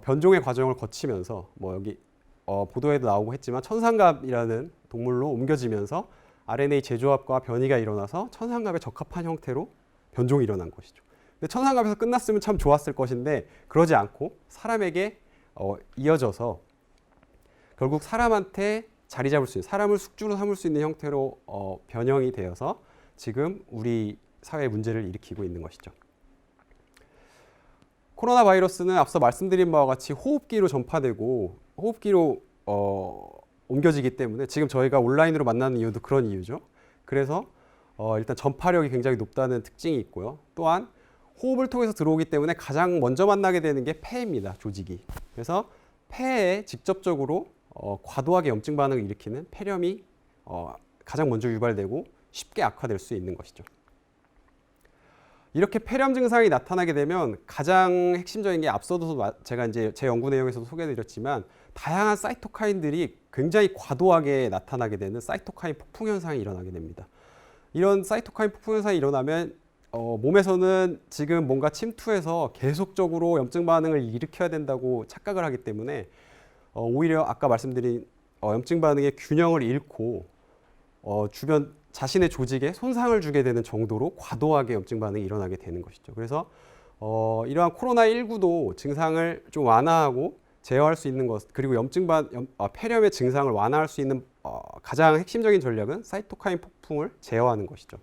변종의 과정을 거치면서 뭐 여기 보도에도 나오고 했지만 천상갑이라는 동물로 옮겨지면서 RNA 재조합과 변이가 일어나서 천상갑에 적합한 형태로 변종이 일어난 것이죠. 근데 천상갑에서 끝났으면 참 좋았을 것인데 그러지 않고 사람에게 이어져서 결국 사람한테 자리 잡을 수 있는, 사람을 숙주로 삼을 수 있는 형태로 변형이 되어서 지금 우리 사회에 문제를 일으키고 있는 것이죠. 코로나 바이러스는 앞서 말씀드린 바와 같이 호흡기로 전파되고 호흡기로 옮겨지기 때문에 지금 저희가 온라인으로 만나는 이유도 그런 이유죠. 그래서 일단 전파력이 굉장히 높다는 특징이 있고요. 또한 호흡을 통해서 들어오기 때문에 가장 먼저 만나게 되는 게 폐입니다. 조직이. 그래서 폐에 직접적으로 과도하게 염증 반응을 일으키는 폐렴이 가장 먼저 유발되고 쉽게 악화될 수 있는 것이죠. 이렇게 폐렴 증상이 나타나게 되면 가장 핵심적인 게 앞서도 제가 이제 제 연구 내용에서도 소개해드렸지만 다양한 사이토카인들이 굉장히 과도하게 나타나게 되는 사이토카인 폭풍 현상이 일어나게 됩니다. 이런 사이토카인 폭풍 현상이 일어나면 몸에서는 지금 뭔가 침투해서 계속적으로 염증 반응을 일으켜야 된다고 착각을 하기 때문에 오히려 아까 말씀드린 염증 반응의 균형을 잃고 주변 자신의 조직에 손상을 주게 되는 정도로 과도하게 염증 반응이 일어나게 되는 것이죠. 그래서 이러한 코로나19도 증상을 좀 완화하고 제어할 수 있는 것, 그리고 폐렴의 증상을 완화할 수 있는 가장 핵심적인 전략은 사이토카인 폭풍을 제어하는 것이죠.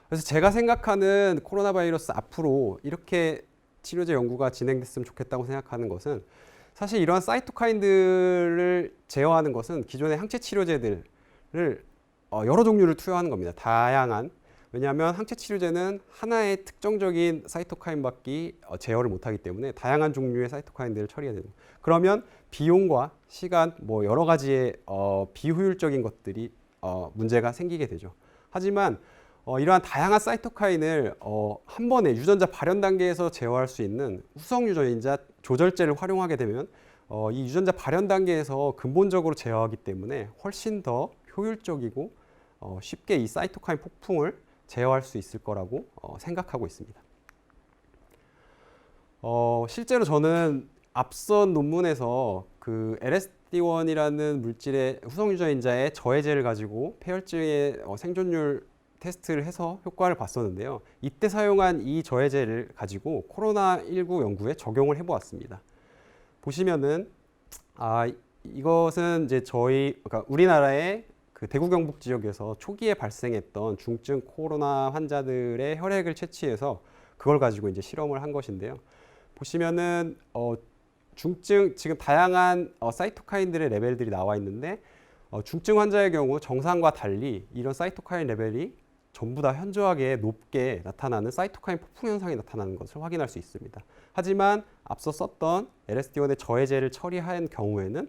그래서 제가 생각하는 코로나 바이러스 앞으로 이렇게 치료제 연구가 진행됐으면 좋겠다고 생각하는 것은 사실 이러한 사이토카인들을 제어하는 것은 기존의 항체 치료제들을 여러 종류를 투여하는 겁니다. 다양한. 왜냐하면 항체 치료제는 하나의 특정적인 사이토카인밖에 제어를 못하기 때문에 다양한 종류의 사이토카인들을 처리해야 됩니다. 그러면 비용과 시간, 뭐 여러 가지의 비효율적인 것들이 문제가 생기게 되죠. 하지만 이러한 다양한 사이토카인을 한 번에 유전자 발현 단계에서 제어할 수 있는 후성 유전자 조절제를 활용하게 되면 이 유전자 발현 단계에서 근본적으로 제어하기 때문에 훨씬 더 효율적이고 쉽게 이 사이토카인 폭풍을 제어할 수 있을 거라고 생각하고 있습니다. 실제로 저는 앞선 논문에서 그 LSD1이라는 물질의 후성 유전자의 저해제를 가지고 폐혈증의 생존율 테스트를 해서 효과를 봤었는데요. 이때 사용한 이 저해제를 가지고 코로나19 연구에 적용을 해보았습니다. 보시면은 이것은 이제 그러니까 우리나라의 그 대구 경북 지역에서 초기에 발생했던 중증 코로나 환자들의 혈액을 채취해서 그걸 가지고 이제 실험을 한 것인데요. 보시면은 중증 지금 다양한 사이토카인들의 레벨들이 나와 있는데 중증 환자의 경우 정상과 달리 이런 사이토카인 레벨이 전부 다 현저하게 높게 나타나는 사이토카인 폭풍 현상이 나타나는 것을 확인할 수 있습니다. 하지만 앞서 썼던 LSD1의 저해제를 처리한 경우에는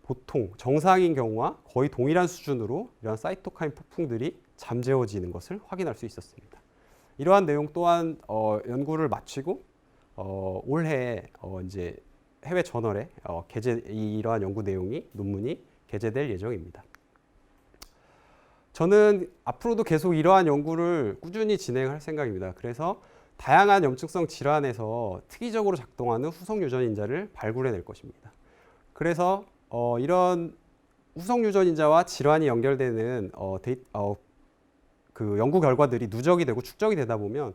보통 정상인 경우와 거의 동일한 수준으로 이러한 사이토카인 폭풍들이 잠재워지는 것을 확인할 수 있었습니다. 이러한 내용 또한 연구를 마치고 올해 이제 해외 저널에 이러한 연구 내용이 논문이 게재될 예정입니다. 저는 앞으로도 계속 이러한 연구를 꾸준히 진행할 생각입니다. 그래서 다양한 염증성 질환에서 특이적으로 작동하는 후성 유전인자를 발굴해낼 것입니다. 그래서 이런 후성 유전인자와 질환이 연결되는 그 연구 결과들이 누적이 되고 축적이 되다 보면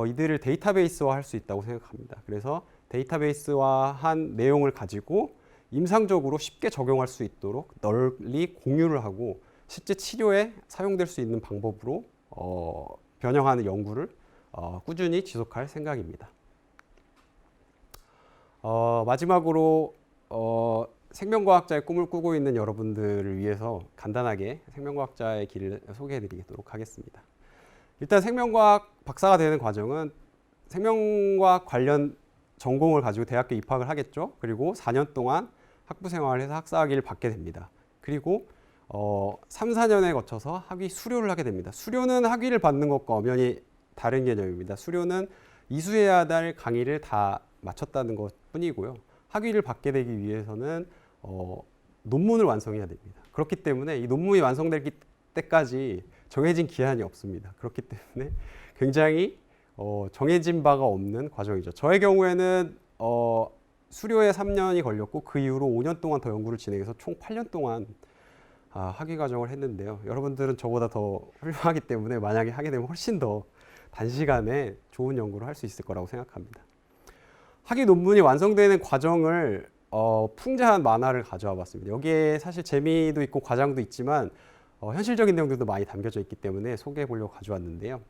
이들을 데이터베이스화 할 수 있다고 생각합니다. 그래서 데이터베이스화한 내용을 가지고 임상적으로 쉽게 적용할 수 있도록 널리 공유를 하고 실제 치료에 사용될 수 있는 방법으로 변형하는 연구를 꾸준히 지속할 생각입니다. 마지막으로 생명과학자의 꿈을 꾸고 있는 여러분들을 위해서 간단하게 생명과학자의 길을 소개해 드리도록 하겠습니다. 일단 생명과학 박사가 되는 과정은 생명과학 관련 전공을 가지고 대학교 입학을 하겠죠. 그리고 4년 동안 학부 생활을 해서 학사학위를 받게 됩니다. 그리고 3, 4년에 거쳐서 학위 수료를 하게 됩니다. 수료는 학위를 받는 것과 엄연히 다른 개념입니다. 수료는 이수해야 할 강의를 다 마쳤다는 것 뿐이고요. 학위를 받게 되기 위해서는 논문을 완성해야 됩니다. 그렇기 때문에 이 논문이 완성될 때까지 정해진 기한이 없습니다. 그렇기 때문에 굉장히 정해진 바가 없는 과정이죠. 저의 경우에는 수료에 3년이 걸렸고 그 이후로 5년 동안 더 연구를 진행해서 총 8년 동안 학위 과정을 했는데요. 여러분들은 저보다 더 훌륭하기 때문에 만약에 하게 되면 훨씬 더 단시간에 좋은 연구를 할 수 있을 거라고 생각합니다. 학위 논문이 완성되는 과정을 풍자한 만화를 가져와 봤습니다. 여기에 사실 재미도 있고 과장도 있지만 현실적인 내용들도 많이 담겨져 있기 때문에 소개해 보려고 가져왔는데요.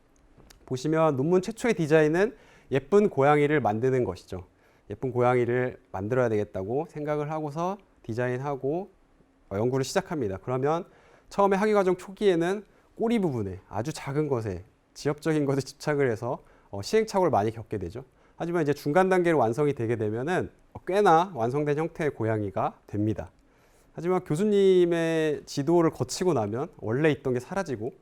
보시면 논문 최초의 디자인은 예쁜 고양이를 만드는 것이죠. 예쁜 고양이를 만들어야 되겠다고 생각을 하고서 디자인하고 연구를 시작합니다. 그러면 처음에 학위 과정 초기에는 꼬리 부분에 아주 작은 것에 지엽적인 것에 집착을 해서 시행착오를 많이 겪게 되죠. 하지만 이제 중간 단계로 완성이 되게 되면은 꽤나 완성된 형태의 고양이가 됩니다. 하지만 교수님의 지도를 거치고 나면 원래 있던 게 사라지고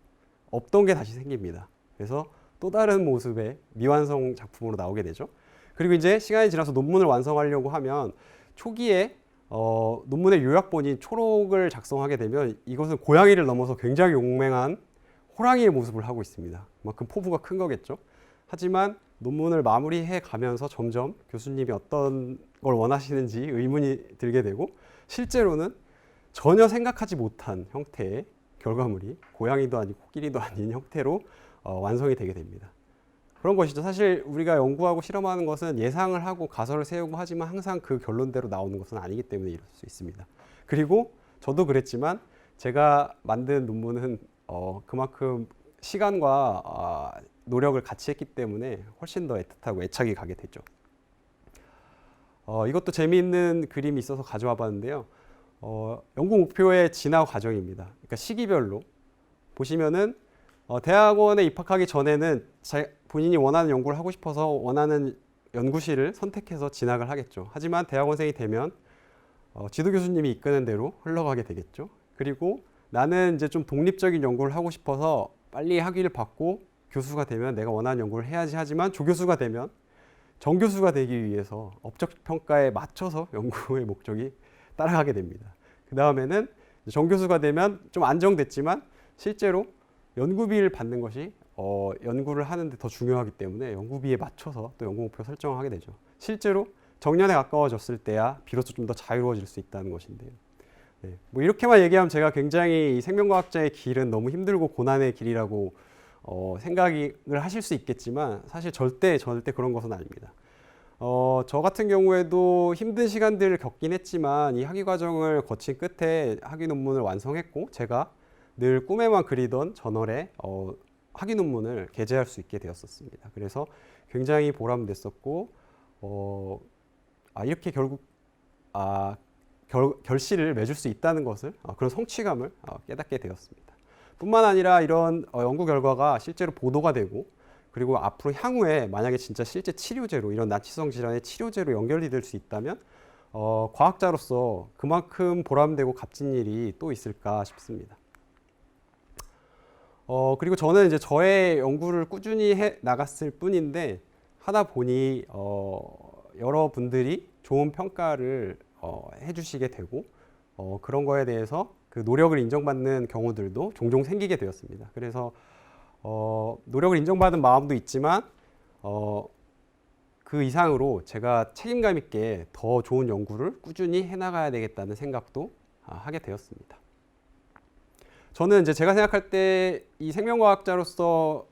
없던 게 다시 생깁니다. 그래서 또 다른 모습의 미완성 작품으로 나오게 되죠. 그리고 이제 시간이 지나서 논문을 완성하려고 하면 초기에 논문의 요약본인 초록을 작성하게 되면 이것은 고양이를 넘어서 굉장히 용맹한 호랑이의 모습을 하고 있습니다. 그만큼 포부가 큰 거겠죠. 하지만 논문을 마무리해 가면서 점점 교수님이 어떤 걸 원하시는지 의문이 들게 되고 실제로는 전혀 생각하지 못한 형태의 결과물이 고양이도 아니고 코끼리도 아닌 형태로 완성이 되게 됩니다. 그런 것이죠. 사실 우리가 연구하고 실험하는 것은 예상을 하고 가설을 세우고 하지만 항상 그 결론대로 나오는 것은 아니기 때문에 이럴 수 있습니다. 그리고 저도 제가 만든 논문은 그만큼 시간과 노력을 같이 했기 때문에 훨씬 더 애틋하고 애착이 가게 되죠. 이것도 재미있는 그림이 있어서 가져와 봤는데요. 연구 목표의 진화 과정입니다. 그러니까 시기별로 보시면은 대학원에 입학하기 전에는 본인이 원하는 연구를 하고 싶어서 원하는 연구실을 선택해서 진학을 하겠죠. 하지만 대학원생이 되면 지도 교수님이 이끄는 대로 흘러가게 되겠죠. 그리고 나는 이제 좀 독립적인 연구를 하고 싶어서 빨리 학위를 받고 교수가 되면 내가 원하는 연구를 해야지 하지만 조교수가 되면 정교수가 되기 위해서 업적 평가에 맞춰서 연구의 목적이 따라가게 됩니다. 그 다음에는 정교수가 되면 좀 안정됐지만 실제로 연구비를 받는 것이 연구를 하는데 더 중요하기 때문에 연구비에 맞춰서 또 연구 목표 설정을 하게 되죠. 실제로 정년에 가까워졌을 때야 비로소 좀 더 자유로워질 수 있다는 것인데요. 네, 뭐 이렇게만 얘기하면 제가 굉장히 생명과학자의 길은 너무 힘들고 고난의 길이라고 생각을 하실 수 있겠지만 사실 절대 그런 것은 아닙니다. 저 같은 경우에도 힘든 시간들을 겪긴 했지만 이 학위 과정을 거친 끝에 학위 논문을 완성했고 제가 늘 꿈에만 그리던 저널에 학위 논문을 게재할 수 있게 되었었습니다. 그래서 굉장히 보람됐었고 이렇게 결국 결실을 맺을 수 있다는 것을 그런 성취감을 깨닫게 되었습니다. 뿐만 아니라 이런 연구 결과가 실제로 보도가 되고 그리고 앞으로 향후에 만약에 진짜 실제 치료제로 이런 나치성 질환의 치료제로 연결이 될 수 있다면 과학자로서 그만큼 보람되고 값진 일이 또 있을까 싶습니다. 그리고 저는 이제 저의 연구를 꾸준히 해 나갔을 뿐인데 하다 보니 여러분들이 좋은 평가를 해주시게 되고 그런 거에 대해서 그 노력을 인정받는 경우들도 종종 생기게 되었습니다. 그래서 노력을 인정받은 마음도 있지만 그 이상으로 제가 책임감 있게 더 좋은 연구를 꾸준히 해나가야 되겠다는 생각도 하게 되었습니다. 저는 이제 제가 생각할 때 이 생명과학자로서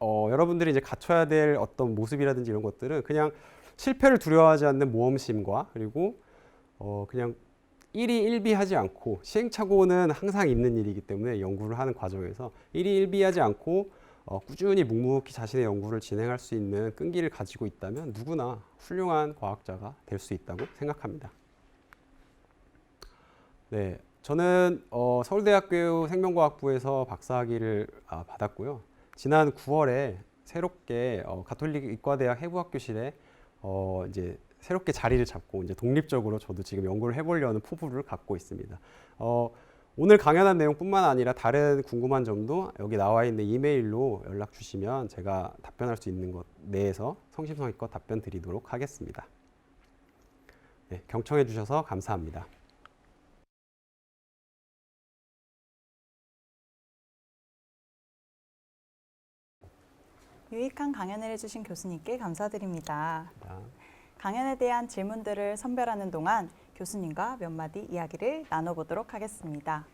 여러분들이 이제 갖춰야 될 어떤 모습이라든지 이런 것들은 그냥 실패를 두려워하지 않는 모험심과 그리고 그냥 일희일비하지 않고 시행착오는 항상 있는 일이기 때문에 연구를 하는 과정에서 일희일비하지 않고 꾸준히 묵묵히 자신의 연구를 진행할 수 있는 끈기를 가지고 있다면 누구나 훌륭한 과학자가 될 수 있다고 생각합니다. 네, 저는 서울대학교 생명과학부에서 박사학위를 받았고요. 지난 9월에 새롭게 가톨릭 의과대학 해부학교실에 이제 새롭게 자리를 잡고 이제 독립적으로 저도 지금 연구를 해보려는 포부를 갖고 있습니다. 오늘 강연한 내용뿐만 아니라 다른 궁금한 점도 여기 나와 있는 이메일로 연락 주시면 제가 답변할 수 있는 것 내에서 성심성의껏 답변 드리도록 하겠습니다. 네, 경청해 주셔서 감사합니다. 유익한 강연을 해주신 교수님께 감사드립니다. 강연에 대한 질문들을 선별하는 동안 교수님과 몇 마디 이야기를 나눠보도록 하겠습니다.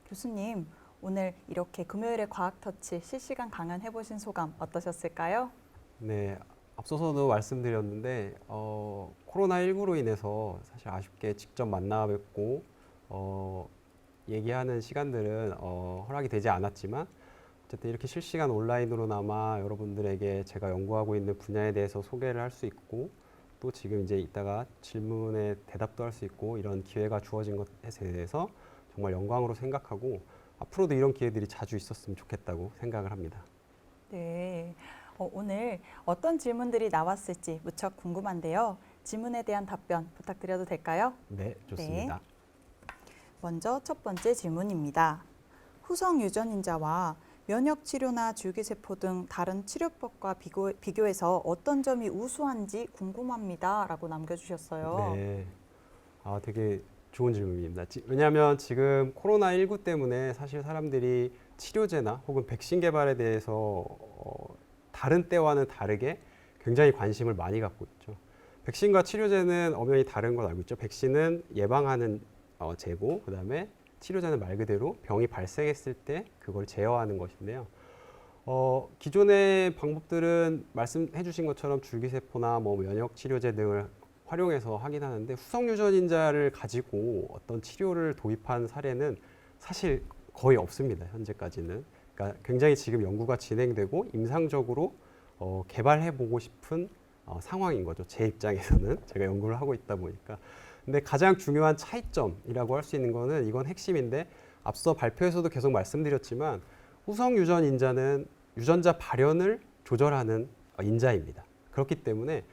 교수님, 오늘 이렇게 금요일에 과학터치 실시간 강연 해보신 소감 어떠셨을까요? 네, 앞서서도 말씀드렸는데 코로나19로 인해서 사실 아쉽게 직접 만나 뵙고 얘기하는 시간들은 허락이 되지 않았지만 어쨌든 이렇게 실시간 온라인으로나마 여러분들에게 제가 연구하고 있는 분야에 대해서 소개를 할 수 있고 또 지금 이제 이따가 질문에 대답도 할 수 있고 이런 기회가 주어진 것에 대해서 정말 영광으로 생각하고 앞으로도 이런 기회들이 자주 있었으면 좋겠다고 생각을 합니다. 네, 오늘 어떤 질문들이 나왔을지 무척 궁금한데요. 질문에 대한 답변 부탁드려도 될까요? 네, 좋습니다. 네. 먼저 첫 번째 질문입니다. 후성 유전인자와 면역 치료나 줄기세포 등 다른 치료법과 비교해서 어떤 점이 우수한지 궁금합니다. 라고 남겨주셨어요. 네, 되게 좋은 질문입니다. 왜냐하면 지금 코로나19 때문에 사실 사람들이 치료제나 혹은 백신 개발에 대해서 다른 때와는 다르게 굉장히 관심을 많이 갖고 있죠. 백신과 치료제는 엄연히 다른 걸 알고 있죠. 백신은 예방하는 제고, 그다음에 치료제는 말 그대로 병이 발생했을 때 그걸 제어하는 것인데요. 기존의 방법들은 말씀해 주신 것처럼 줄기세포나 뭐 면역 치료제 등을 활용해서 하긴 하는데 후성 유전인자를 가지고 어떤 치료를 도입한 사례는 사실 거의 없습니다. 현재까지는. 그러니까 굉장히 지금 연구가 진행되고 임상적으로 개발해 보고 싶은 상황인 거죠. 제 입장에서는 제가 연구를 하고 있다 보니까. 근데 가장 중요한 차이점이라고 할 수 있는 거는 이건 핵심인데 앞서 발표에서도 계속 말씀드렸지만 후성 유전인자는 유전자 발현을 조절하는 인자입니다. 그렇기 때문에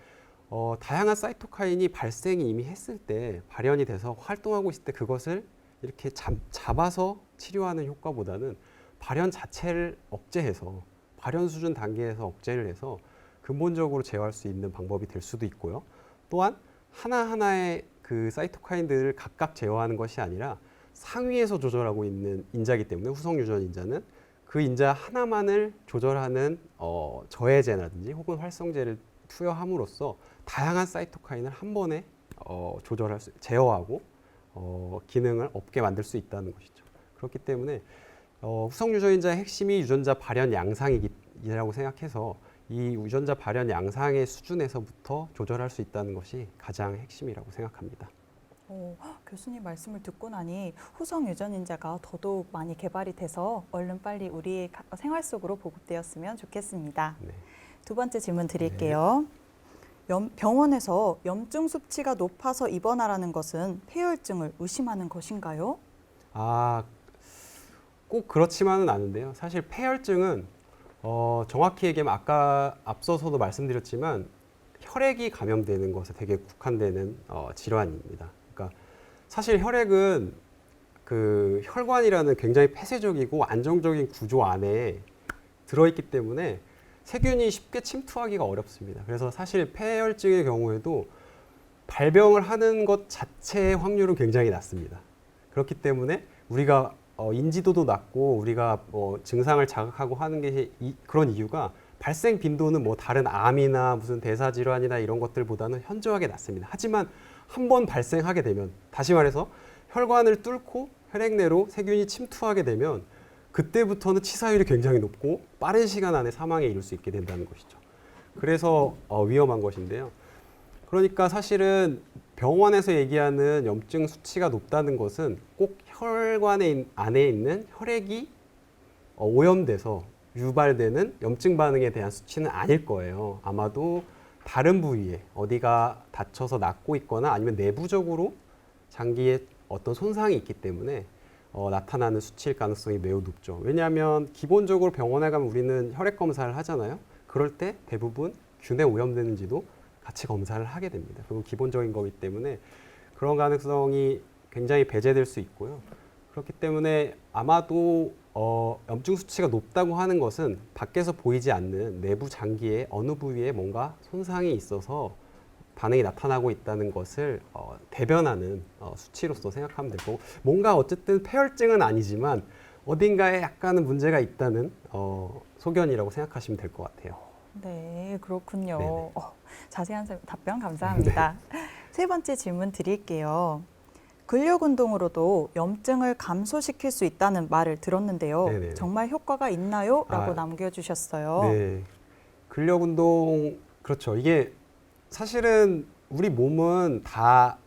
다양한 사이토카인이 발생이 이미 했을 때 발현이 돼서 활동하고 있을 때 그것을 이렇게 잡아서 치료하는 효과보다는 발현 자체를 억제해서 발현 수준 단계에서 억제를 해서 근본적으로 제어할 수 있는 방법이 될 수도 있고요. 또한 하나하나의 그 사이토카인들을 각각 제어하는 것이 아니라 상위에서 조절하고 있는 인자이기 때문에 후성 유전 인자는 그 인자 하나만을 조절하는 저해제라든지 혹은 활성제를 투여함으로써 다양한 사이토카인을 한 번에 제어하고 기능을 없게 만들 수 있다는 것이죠. 그렇기 때문에 후성 유전인자의 핵심이 유전자 발현 양상이라고 생각해서 이 유전자 발현 양상의 수준에서부터 조절할 수 있다는 것이 가장 핵심이라고 생각합니다. 교수님 말씀을 듣고 나니 후성 유전인자가 더더욱 많이 개발이 돼서 얼른 빨리 우리의 생활 속으로 보급되었으면 좋겠습니다. 네. 두 번째 질문 드릴게요. 병원에서 염증 수치가 높아서 입원하라는 것은 폐혈증을 의심하는 것인가요? 아, 꼭 그렇지만은 않은데요. 사실 폐혈증은 정확히 얘기하면 아까 앞서서도 말씀드렸지만 혈액이 감염되는 것에 되게 국한되는 질환입니다. 그러니까 사실 혈액은 그 혈관이라는 굉장히 폐쇄적이고 안정적인 구조 안에 들어있기 때문에 세균이 쉽게 침투하기가 어렵습니다. 그래서 사실 폐혈증의 경우에도 발병을 하는 것 자체의 확률은 굉장히 낮습니다. 그렇기 때문에 우리가 인지도도 낮고 우리가 증상을 자각하고 하는 게 그런 이유가 발생 빈도는 뭐 다른 암이나 무슨 대사질환이나 이런 것들보다는 현저하게 낮습니다. 하지만 한 번 발생하게 되면, 다시 말해서 혈관을 뚫고 혈액 내로 세균이 침투하게 되면 그때부터는 치사율이 굉장히 높고 빠른 시간 안에 사망에 이를 수 있게 된다는 것이죠. 그래서 위험한 것인데요. 그러니까 사실은 병원에서 얘기하는 염증 수치가 높다는 것은 꼭 혈관에 안에 있는 혈액이 오염돼서 유발되는 염증 반응에 대한 수치는 아닐 거예요. 아마도 다른 부위에 어디가 다쳐서 낫고 있거나 아니면 내부적으로 장기에 어떤 손상이 있기 때문에 나타나는 수치일 가능성이 매우 높죠. 왜냐하면 기본적으로 병원에 가면 우리는 혈액 검사를 하잖아요. 그럴 때 대부분 균에 오염되는지도 같이 검사를 하게 됩니다. 그리고 기본적인 거기 때문에 그런 가능성이 굉장히 배제될 수 있고요. 그렇기 때문에 아마도 염증 수치가 높다고 하는 것은 밖에서 보이지 않는 내부 장기의 어느 부위에 뭔가 손상이 있어서 반응이 나타나고 있다는 것을 대변하는 수치로서 생각하면 되고, 뭔가 어쨌든 폐혈증은 아니지만 어딘가에 약간은 문제가 있다는 소견이라고 생각하시면 될 것 같아요. 네, 그렇군요. 네네. 자세한 답변 감사합니다. 세 번째 질문 드릴게요. 근력 운동으로도 염증을 감소시킬 수 있다는 말을 들었는데요. 네네. 정말 효과가 있나요? 라고 아, 남겨주셨어요. 네. 근력 운동, 그렇죠. 이게 사실은 우리 몸은 다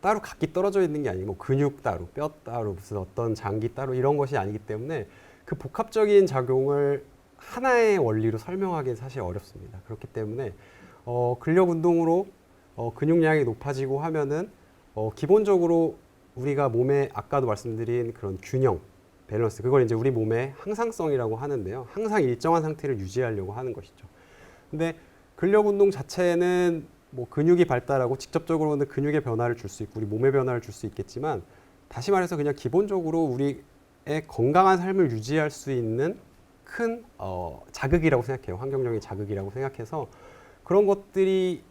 따로 각기 떨어져 있는 게 아니고 뭐 근육 따로, 뼈 따로, 무슨 어떤 장기 따로 이런 것이 아니기 때문에 그 복합적인 작용을 하나의 원리로 설명하기는 사실 어렵습니다. 그렇기 때문에 근력 운동으로 근육량이 높아지고 하면은 기본적으로 우리가 몸에 아까도 말씀드린 그런 균형, 밸런스, 그걸 이제 우리 몸의 항상성이라고 하는데요. 항상 일정한 상태를 유지하려고 하는 것이죠. 근데 근력 운동 자체는 뭐 근육이 발달하고 직접적으로는 근육의 변화를 줄 수 있고 우리 몸의 변화를 줄 수 있겠지만, 다시 말해서 그냥 기본적으로 우리의 건강한 삶을 유지할 수 있는 큰 자극이라고 생각해요. 환경적인 자극이라고 생각해서 그런 것들이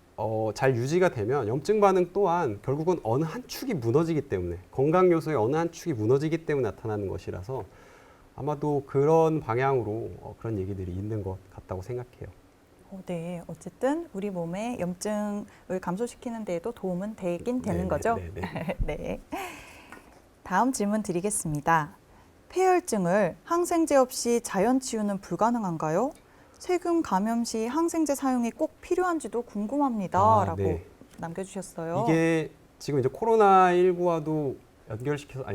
잘 유지가 되면 염증 반응 또한 결국은 어느 한 축이 무너지기 때문에, 건강 요소의 어느 한 축이 무너지기 때문에 나타나는 것이라서 아마도 그런 방향으로 그런 얘기들이 있는 것 같다고 생각해요. 네, 어쨌든 우리 몸의 염증을 감소시키는 데에도 도움은 되긴 되는 거죠? 네네. 네. 다음 질문 드리겠습니다. 폐혈증을 항생제 없이 자연 치유는 불가능한가요? 세균 감염 시 항생제 사용이 꼭 필요한지도 궁금합니다. 라고 네. 남겨주셨어요. 이게 지금 이제 코로나19와도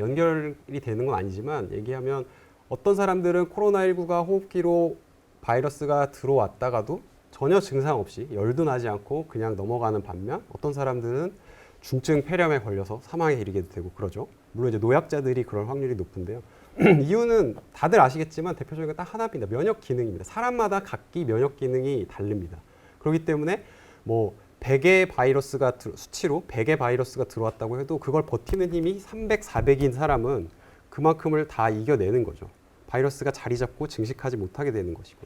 연결이 되는 건 아니지만, 얘기하면 어떤 사람들은 코로나19가 호흡기로 바이러스가 들어왔다가도 전혀 증상 없이 열도 나지 않고 그냥 넘어가는 반면, 어떤 사람들은 중증 폐렴에 걸려서 사망에 이르게 되고 그러죠. 물론 이제 노약자들이 그럴 확률이 높은데요. 이유는 다들 아시겠지만 대표적인 건 딱 하나입니다. 면역 기능입니다. 사람마다 각기 면역 기능이 다릅니다. 그렇기 때문에 뭐 100의 바이러스가 수치로 100의 바이러스가 들어왔다고 해도 그걸 버티는 힘이 300, 400인 사람은 그만큼을 다 이겨내는 거죠. 바이러스가 자리 잡고 증식하지 못하게 되는 것이고.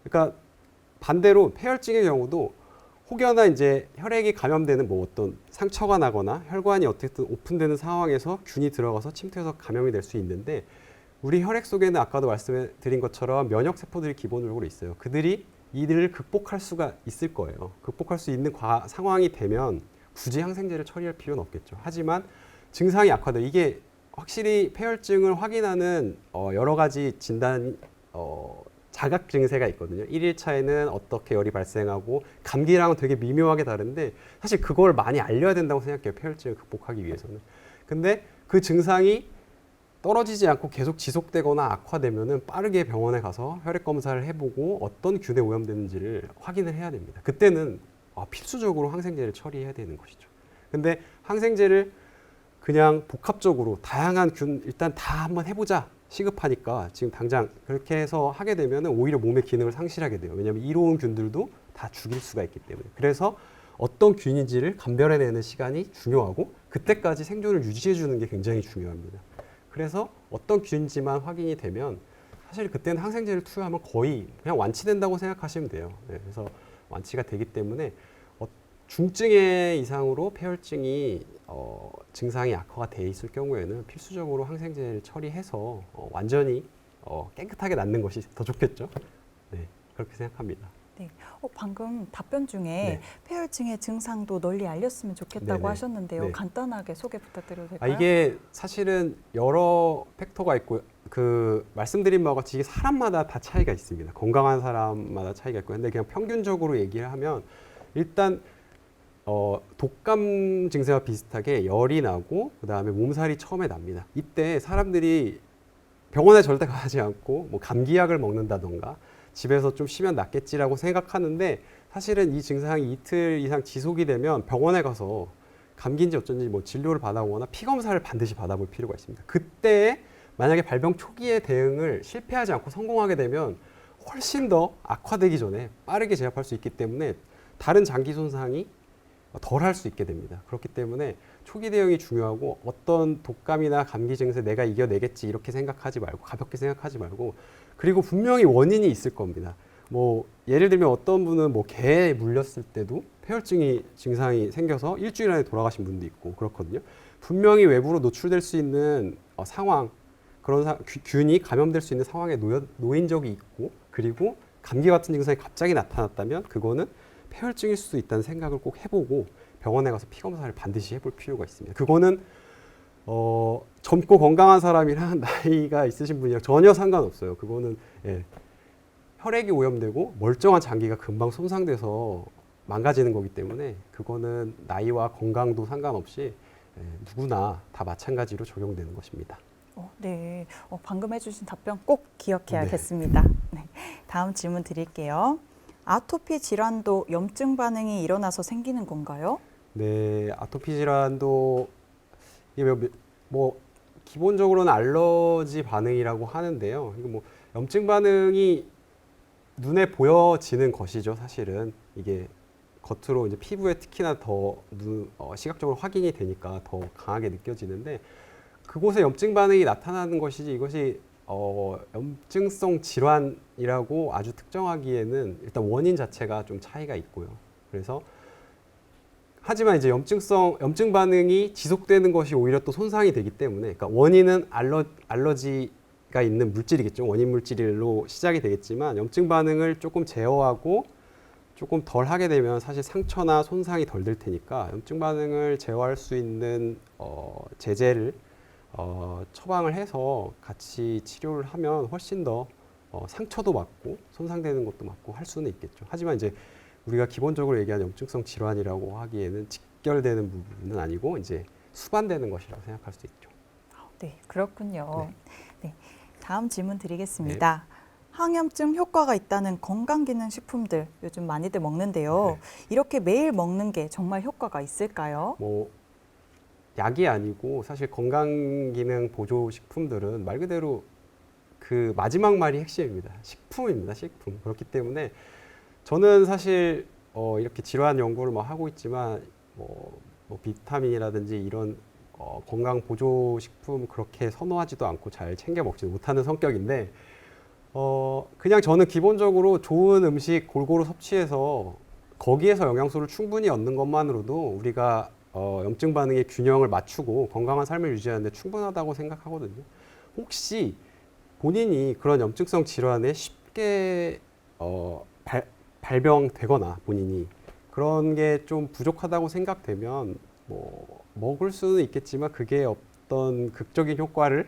그러니까 반대로 폐혈증의 경우도 혹여나 이제 혈액이 감염되는 뭐 어떤 상처가 나거나 혈관이 어쨌든 오픈되는 상황에서 균이 들어가서 침투해서 감염이 될 수 있는데, 우리 혈액 속에는 아까도 말씀드린 것처럼 면역 세포들이 기본적으로 있어요. 그들이 이들을 극복할 수가 있을 거예요. 극복할 수 있는 상황이 되면 굳이 항생제를 처리할 필요는 없겠죠. 하지만 증상이 악화돼, 이게 확실히 폐혈증을 확인하는 여러 가지 진단 자각 증세가 있거든요. 1일차에는 어떻게 열이 발생하고 감기랑은 되게 미묘하게 다른데, 사실 그걸 많이 알려야 된다고 생각해요. 폐혈증을 극복하기 위해서는. 근데 그 증상이 떨어지지 않고 계속 지속되거나 악화되면은 빠르게 병원에 가서 혈액 검사를 해보고 어떤 균에 오염됐는지를 확인을 해야 됩니다. 그때는 필수적으로 항생제를 처리해야 되는 것이죠. 근데 항생제를 그냥 복합적으로 다양한 균 일단 다 한번 해보자 시급하니까 지금 당장 그렇게 해서 하게 되면 오히려 몸의 기능을 상실하게 돼요. 왜냐하면 이로운 균들도 다 죽일 수가 있기 때문에. 그래서 어떤 균인지를 감별해내는 시간이 중요하고 그때까지 생존을 유지해 주는 게 굉장히 중요합니다. 그래서 어떤 균인지만 확인이 되면 사실 그때는 항생제를 투여하면 거의 그냥 완치된다고 생각하시면 돼요. 네, 그래서 완치가 되기 때문에 중증의 이상으로 폐혈증이 증상이 악화가 돼 있을 경우에는 필수적으로 항생제를 처리해서 완전히 깨끗하게 낫는 것이 더 좋겠죠. 네, 그렇게 생각합니다. 네. 방금 답변 중에 네. 폐혈증의 증상도 널리 알렸으면 좋겠다고 네네. 하셨는데요. 네. 간단하게 소개 부탁드려도 될까요? 이게 사실은 여러 팩터가 있고 말씀드린 바와 같이 이게 사람마다 다 차이가 있습니다. 건강한 사람마다 차이가 있고 근데 그냥 평균적으로 얘기를 하면 일단 독감 증세와 비슷하게 열이 나고 그다음에 몸살이 처음에 납니다. 이때 사람들이 병원에 절대 가지 않고 뭐 감기약을 먹는다던가 집에서 좀 쉬면 낫겠지라고 생각하는데 사실은 이 증상이 이틀 이상 지속이 되면 병원에 가서 감기인지 어쩐지 뭐 진료를 받아오거나 피 검사를 반드시 받아볼 필요가 있습니다. 그때 만약에 발병 초기에 대응을 실패하지 않고 성공하게 되면 훨씬 더 악화되기 전에 빠르게 제압할 수 있기 때문에 다른 장기 손상이 덜 할 수 있게 됩니다. 그렇기 때문에 초기 대응이 중요하고 어떤 독감이나 감기 증세 내가 이겨내겠지 이렇게 생각하지 말고 가볍게 생각하지 말고 그리고 분명히 원인이 있을 겁니다. 뭐 예를 들면 어떤 분은 뭐 개에 물렸을 때도 폐혈증이 증상이 생겨서 일주일 안에 돌아가신 분도 있고 그렇거든요. 분명히 외부로 노출될 수 있는 상황 그런 균이 감염될 수 있는 상황에 놓인 적이 있고 그리고 감기 같은 증상이 갑자기 나타났다면 그거는 폐혈증일 수도 있다는 생각을 꼭 해보고 병원에 가서 피 검사를 반드시 해볼 필요가 있습니다. 그거는 젊고 건강한 사람이랑 나이가 있으신 분이랑 전혀 상관없어요. 그거는 혈액이 오염되고 멀쩡한 장기가 금방 손상돼서 망가지는 거기 때문에 그거는 나이와 건강도 상관없이 누구나 다 마찬가지로 적용되는 것입니다. 네, 방금 해주신 답변 꼭 기억해야겠습니다. 네. 다음 질문 드릴게요. 아토피 질환도 염증 반응이 일어나서 생기는 건가요? 네, 아토피 질환도 이게 뭐 기본적으로는 알러지 반응이라고 하는데요. 이거 뭐 염증 반응이 눈에 보여지는 것이죠. 사실은 이게 겉으로 이제 피부에 특히나 더 시각적으로 확인이 되니까 더 강하게 느껴지는데 그곳에 염증 반응이 나타나는 것이지 이것이 염증성 질환이라고 아주 특정하기에는 일단 원인 자체가 좀 차이가 있고요. 그래서 하지만 이제 염증 반응이 지속되는 것이 오히려 또 손상이 되기 때문에 그러니까 원인은 알러지가 있는 물질이겠죠. 원인 물질로 시작이 되겠지만 염증 반응을 조금 제어하고 조금 덜 하게 되면 사실 상처나 손상이 덜 될 테니까 염증 반응을 제어할 수 있는 제제를 처방을 해서 같이 치료를 하면 훨씬 더 상처도 막고 손상되는 것도 막고 할 수는 있겠죠. 하지만 이제 우리가 기본적으로 얘기하는 염증성 질환이라고 하기에는 직결되는 부분은 아니고 이제 수반되는 것이라고 생각할 수 있죠. 네, 그렇군요. 네. 네, 다음 질문 드리겠습니다. 항염증 효과가 있다는 건강기능식품들 요즘 많이들 먹는데요. 이렇게 매일 먹는 게 정말 효과가 있을까요? 뭐 약이 아니고 사실 건강기능 보조식품들은 말 그대로 그 마지막 말이 핵심입니다. 식품입니다. 식품. 그렇기 때문에 저는 사실 이렇게 질환 연구를 뭐 하고 있지만 뭐 비타민이라든지 이런 건강 보조식품 그렇게 선호하지도 않고 잘 챙겨 먹지도 못하는 성격인데 그냥 저는 기본적으로 좋은 음식 골고루 섭취해서 거기에서 영양소를 충분히 얻는 것만으로도 우리가 염증 반응의 균형을 맞추고 건강한 삶을 유지하는 데 충분하다고 생각하거든요. 혹시 본인이 그런 염증성 질환에 쉽게 발병되거나 본인이 그런 게 좀 부족하다고 생각되면 뭐 먹을 수는 있겠지만 그게 어떤 극적인 효과를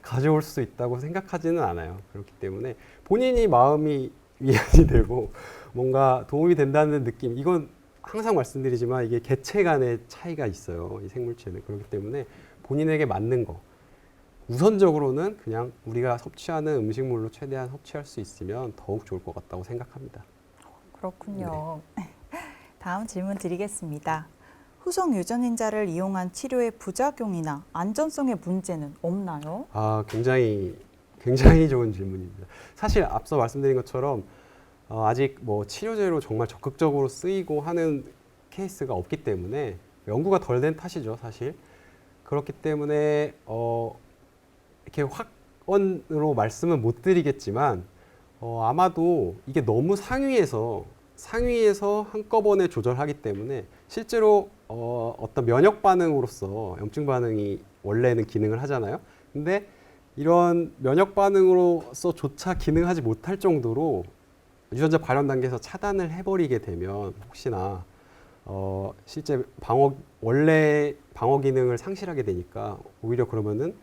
가져올 수 있다고 생각하지는 않아요. 그렇기 때문에 본인이 마음이 위안이 되고 뭔가 도움이 된다는 느낌, 이건 항상 말씀드리지만 이게 개체 간의 차이가 있어요. 이 생물체는. 그렇기 때문에 본인에게 맞는 거 우선적으로는 그냥 우리가 섭취하는 음식물로 최대한 섭취할 수 있으면 더욱 좋을 것 같다고 생각합니다. 그렇군요. 다음 질문 드리겠습니다. 후성 유전인자를 이용한 치료의 부작용이나 안전성의 문제는 없나요? 굉장히 좋은 질문입니다. 사실 앞서 말씀드린 것처럼 아직 뭐 치료제로 정말 적극적으로 쓰이고 하는 케이스가 없기 때문에 연구가 덜 된 탓이죠, 사실. 그렇기 때문에 이렇게 확언으로 말씀은 못 드리겠지만 아마도 이게 너무 상위에서 한꺼번에 조절하기 때문에 실제로 어떤 면역 반응으로서 염증 반응이 원래는 기능을 하잖아요. 근데 이런 면역 반응으로서조차 기능하지 못할 정도로 유전자 발현 단계에서 차단을 해버리게 되면 혹시나 실제 원래 방어 기능을 상실하게 되니까 오히려 그러면은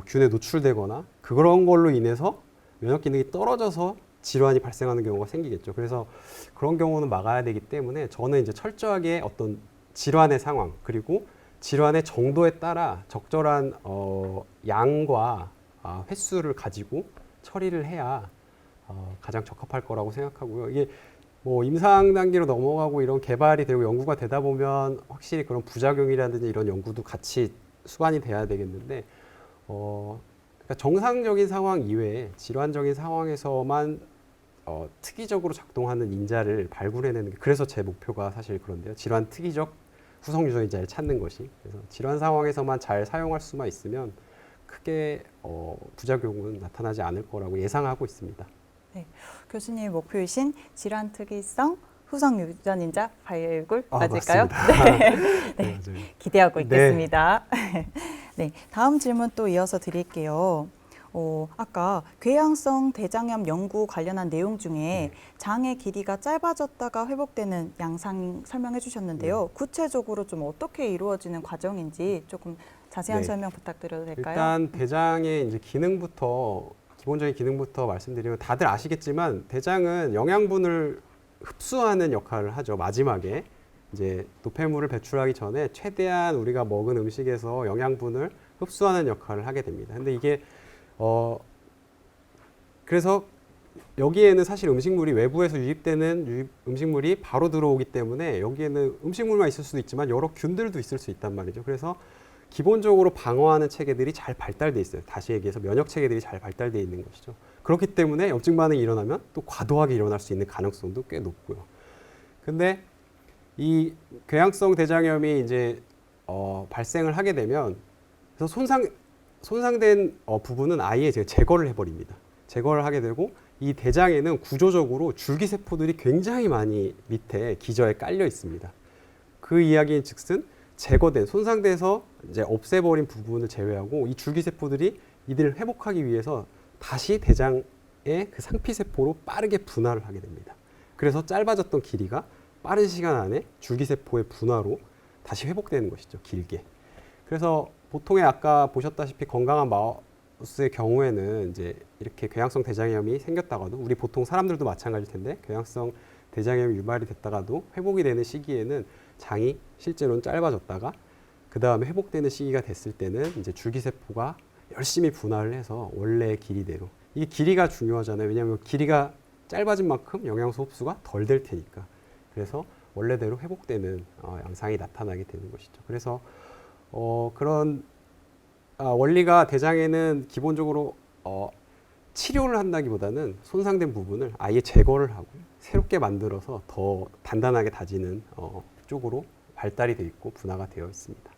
균에 노출되거나 그런 걸로 인해서 면역 기능이 떨어져서 질환이 발생하는 경우가 생기겠죠. 그래서 그런 경우는 막아야 되기 때문에 저는 이제 철저하게 어떤 질환의 상황 그리고 질환의 정도에 따라 적절한 양과 횟수를 가지고 처리를 해야 가장 적합할 거라고 생각하고요. 이게 뭐 임상 단계로 넘어가고 이런 개발이 되고 연구가 되다 보면 확실히 그런 부작용이라든지 이런 연구도 같이 수반이 돼야 되겠는데 그러니까 정상적인 상황 이외에 질환적인 상황에서만 특이적으로 작동하는 인자를 발굴해내는 게 그래서 제 목표가 사실 그런데요. 질환 특이적 후성 유전 인자를 찾는 것이 그래서 질환 상황에서만 잘 사용할 수만 있으면 크게 부작용은 나타나지 않을 거라고 예상하고 있습니다. 네, 교수님 목표이신 질환 특이성 후성 유전인자 발굴 맞을까요? 네, 기대하고 있겠습니다. 네, 다음 질문 또 이어서 드릴게요. 아까 궤양성 대장염 연구 관련한 내용 중에 장의 길이가 짧아졌다가 회복되는 양상 설명해 주셨는데요. 구체적으로 좀 어떻게 이루어지는 과정인지 조금 자세한 설명 부탁드려도 될까요? 일단 대장의 이제 기본적인 기능부터 말씀드리면 다들 아시겠지만 대장은 영양분을 흡수하는 역할을 하죠. 마지막에 이제 노폐물을 배출하기 전에 최대한 우리가 먹은 음식에서 영양분을 흡수하는 역할을 하게 됩니다. 근데 이게 그래서 여기에는 사실 음식물이 외부에서 유입되는 음식물이 바로 들어오기 때문에 여기에는 음식물만 있을 수도 있지만 여러 균들도 있을 수 있단 말이죠. 그래서 기본적으로 방어하는 체계들이 잘 발달돼 있어요. 다시 얘기해서 면역 체계들이 잘 발달돼 있는 것이죠. 그렇기 때문에 염증 반응이 일어나면 또 과도하게 일어날 수 있는 가능성도 꽤 높고요. 근데 이 궤양성 대장염이 이제 발생을 하게 되면 그래서 손상된 부분은 아예 제거를 해버립니다. 제거를 하게 되고 이 대장에는 구조적으로 줄기세포들이 굉장히 많이 밑에 기저에 깔려 있습니다. 그 이야기인 즉슨 손상돼서 이제 없애버린 부분을 제외하고 이 줄기세포들이 이들을 회복하기 위해서 다시 대장의 그 상피세포로 빠르게 분할을 하게 됩니다. 그래서 짧아졌던 길이가 빠른 시간 안에 줄기세포의 분화로 다시 회복되는 것이죠. 길게. 그래서 보통의 아까 보셨다시피 건강한 마우스의 경우에는 이제 이렇게 궤양성 대장염이 생겼다가도 우리 보통 사람들도 마찬가지일 텐데 궤양성 대장염이 유발이 됐다가도 회복이 되는 시기에는 장이 실제로는 짧아졌다가 그 다음에 회복되는 시기가 됐을 때는 이제 줄기세포가 열심히 분할을 해서 원래의 길이대로 이게 길이가 중요하잖아요. 왜냐하면 길이가 짧아진 만큼 영양소 흡수가 덜 될 테니까 그래서 원래대로 회복되는 양상이 나타나게 되는 것이죠. 그래서 그런 원리가 대장에는 기본적으로 치료를 한다기보다는 손상된 부분을 아예 제거를 하고 새롭게 만들어서 더 단단하게 다지는 쪽으로 발달이 되어 있고 분화가 되어 있습니다.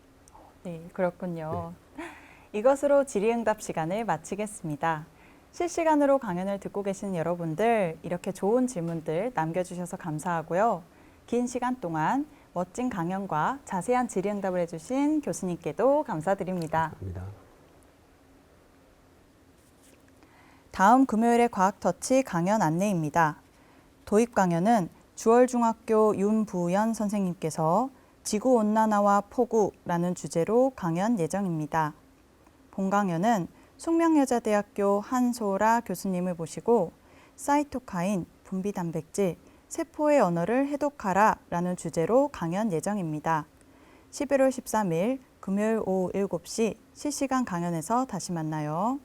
네, 그렇군요. 네. 이것으로 질의응답 시간을 마치겠습니다. 실시간으로 강연을 듣고 계신 여러분들 이렇게 좋은 질문들 남겨주셔서 감사하고요. 긴 시간 동안 멋진 강연과 자세한 질의응답을 해주신 교수님께도 감사드립니다. 감사합니다. 다음 금요일의 과학터치 강연 안내입니다. 도입 강연은 주월중학교 윤부연 선생님께서 지구온난화와 폭우라는 주제로 강연 예정입니다. 본 강연은 숙명여자대학교 한소라 교수님을 모시고 사이토카인, 분비단백질, 세포의 언어를 해독하라 라는 주제로 강연 예정입니다. 11월 13일 금요일 오후 7시 실시간 강연에서 다시 만나요.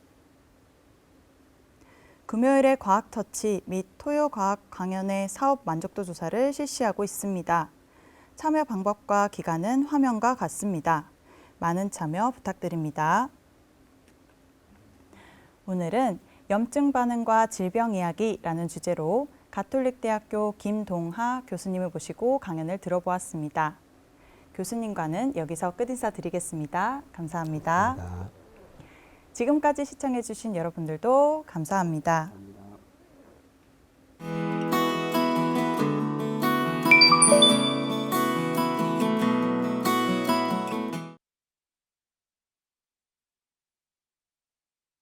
금요일에 과학터치 및 토요 과학 강연의 사업 만족도 조사를 실시하고 있습니다. 참여 방법과 기간은 화면과 같습니다. 많은 참여 부탁드립니다. 오늘은 염증 반응과 질병 이야기라는 주제로 가톨릭대학교 김동하 교수님을 모시고 강연을 들어보았습니다. 교수님과는 여기서 끝인사 드리겠습니다. 감사합니다. 감사합니다. 지금까지 시청해주신 여러분들도 감사합니다.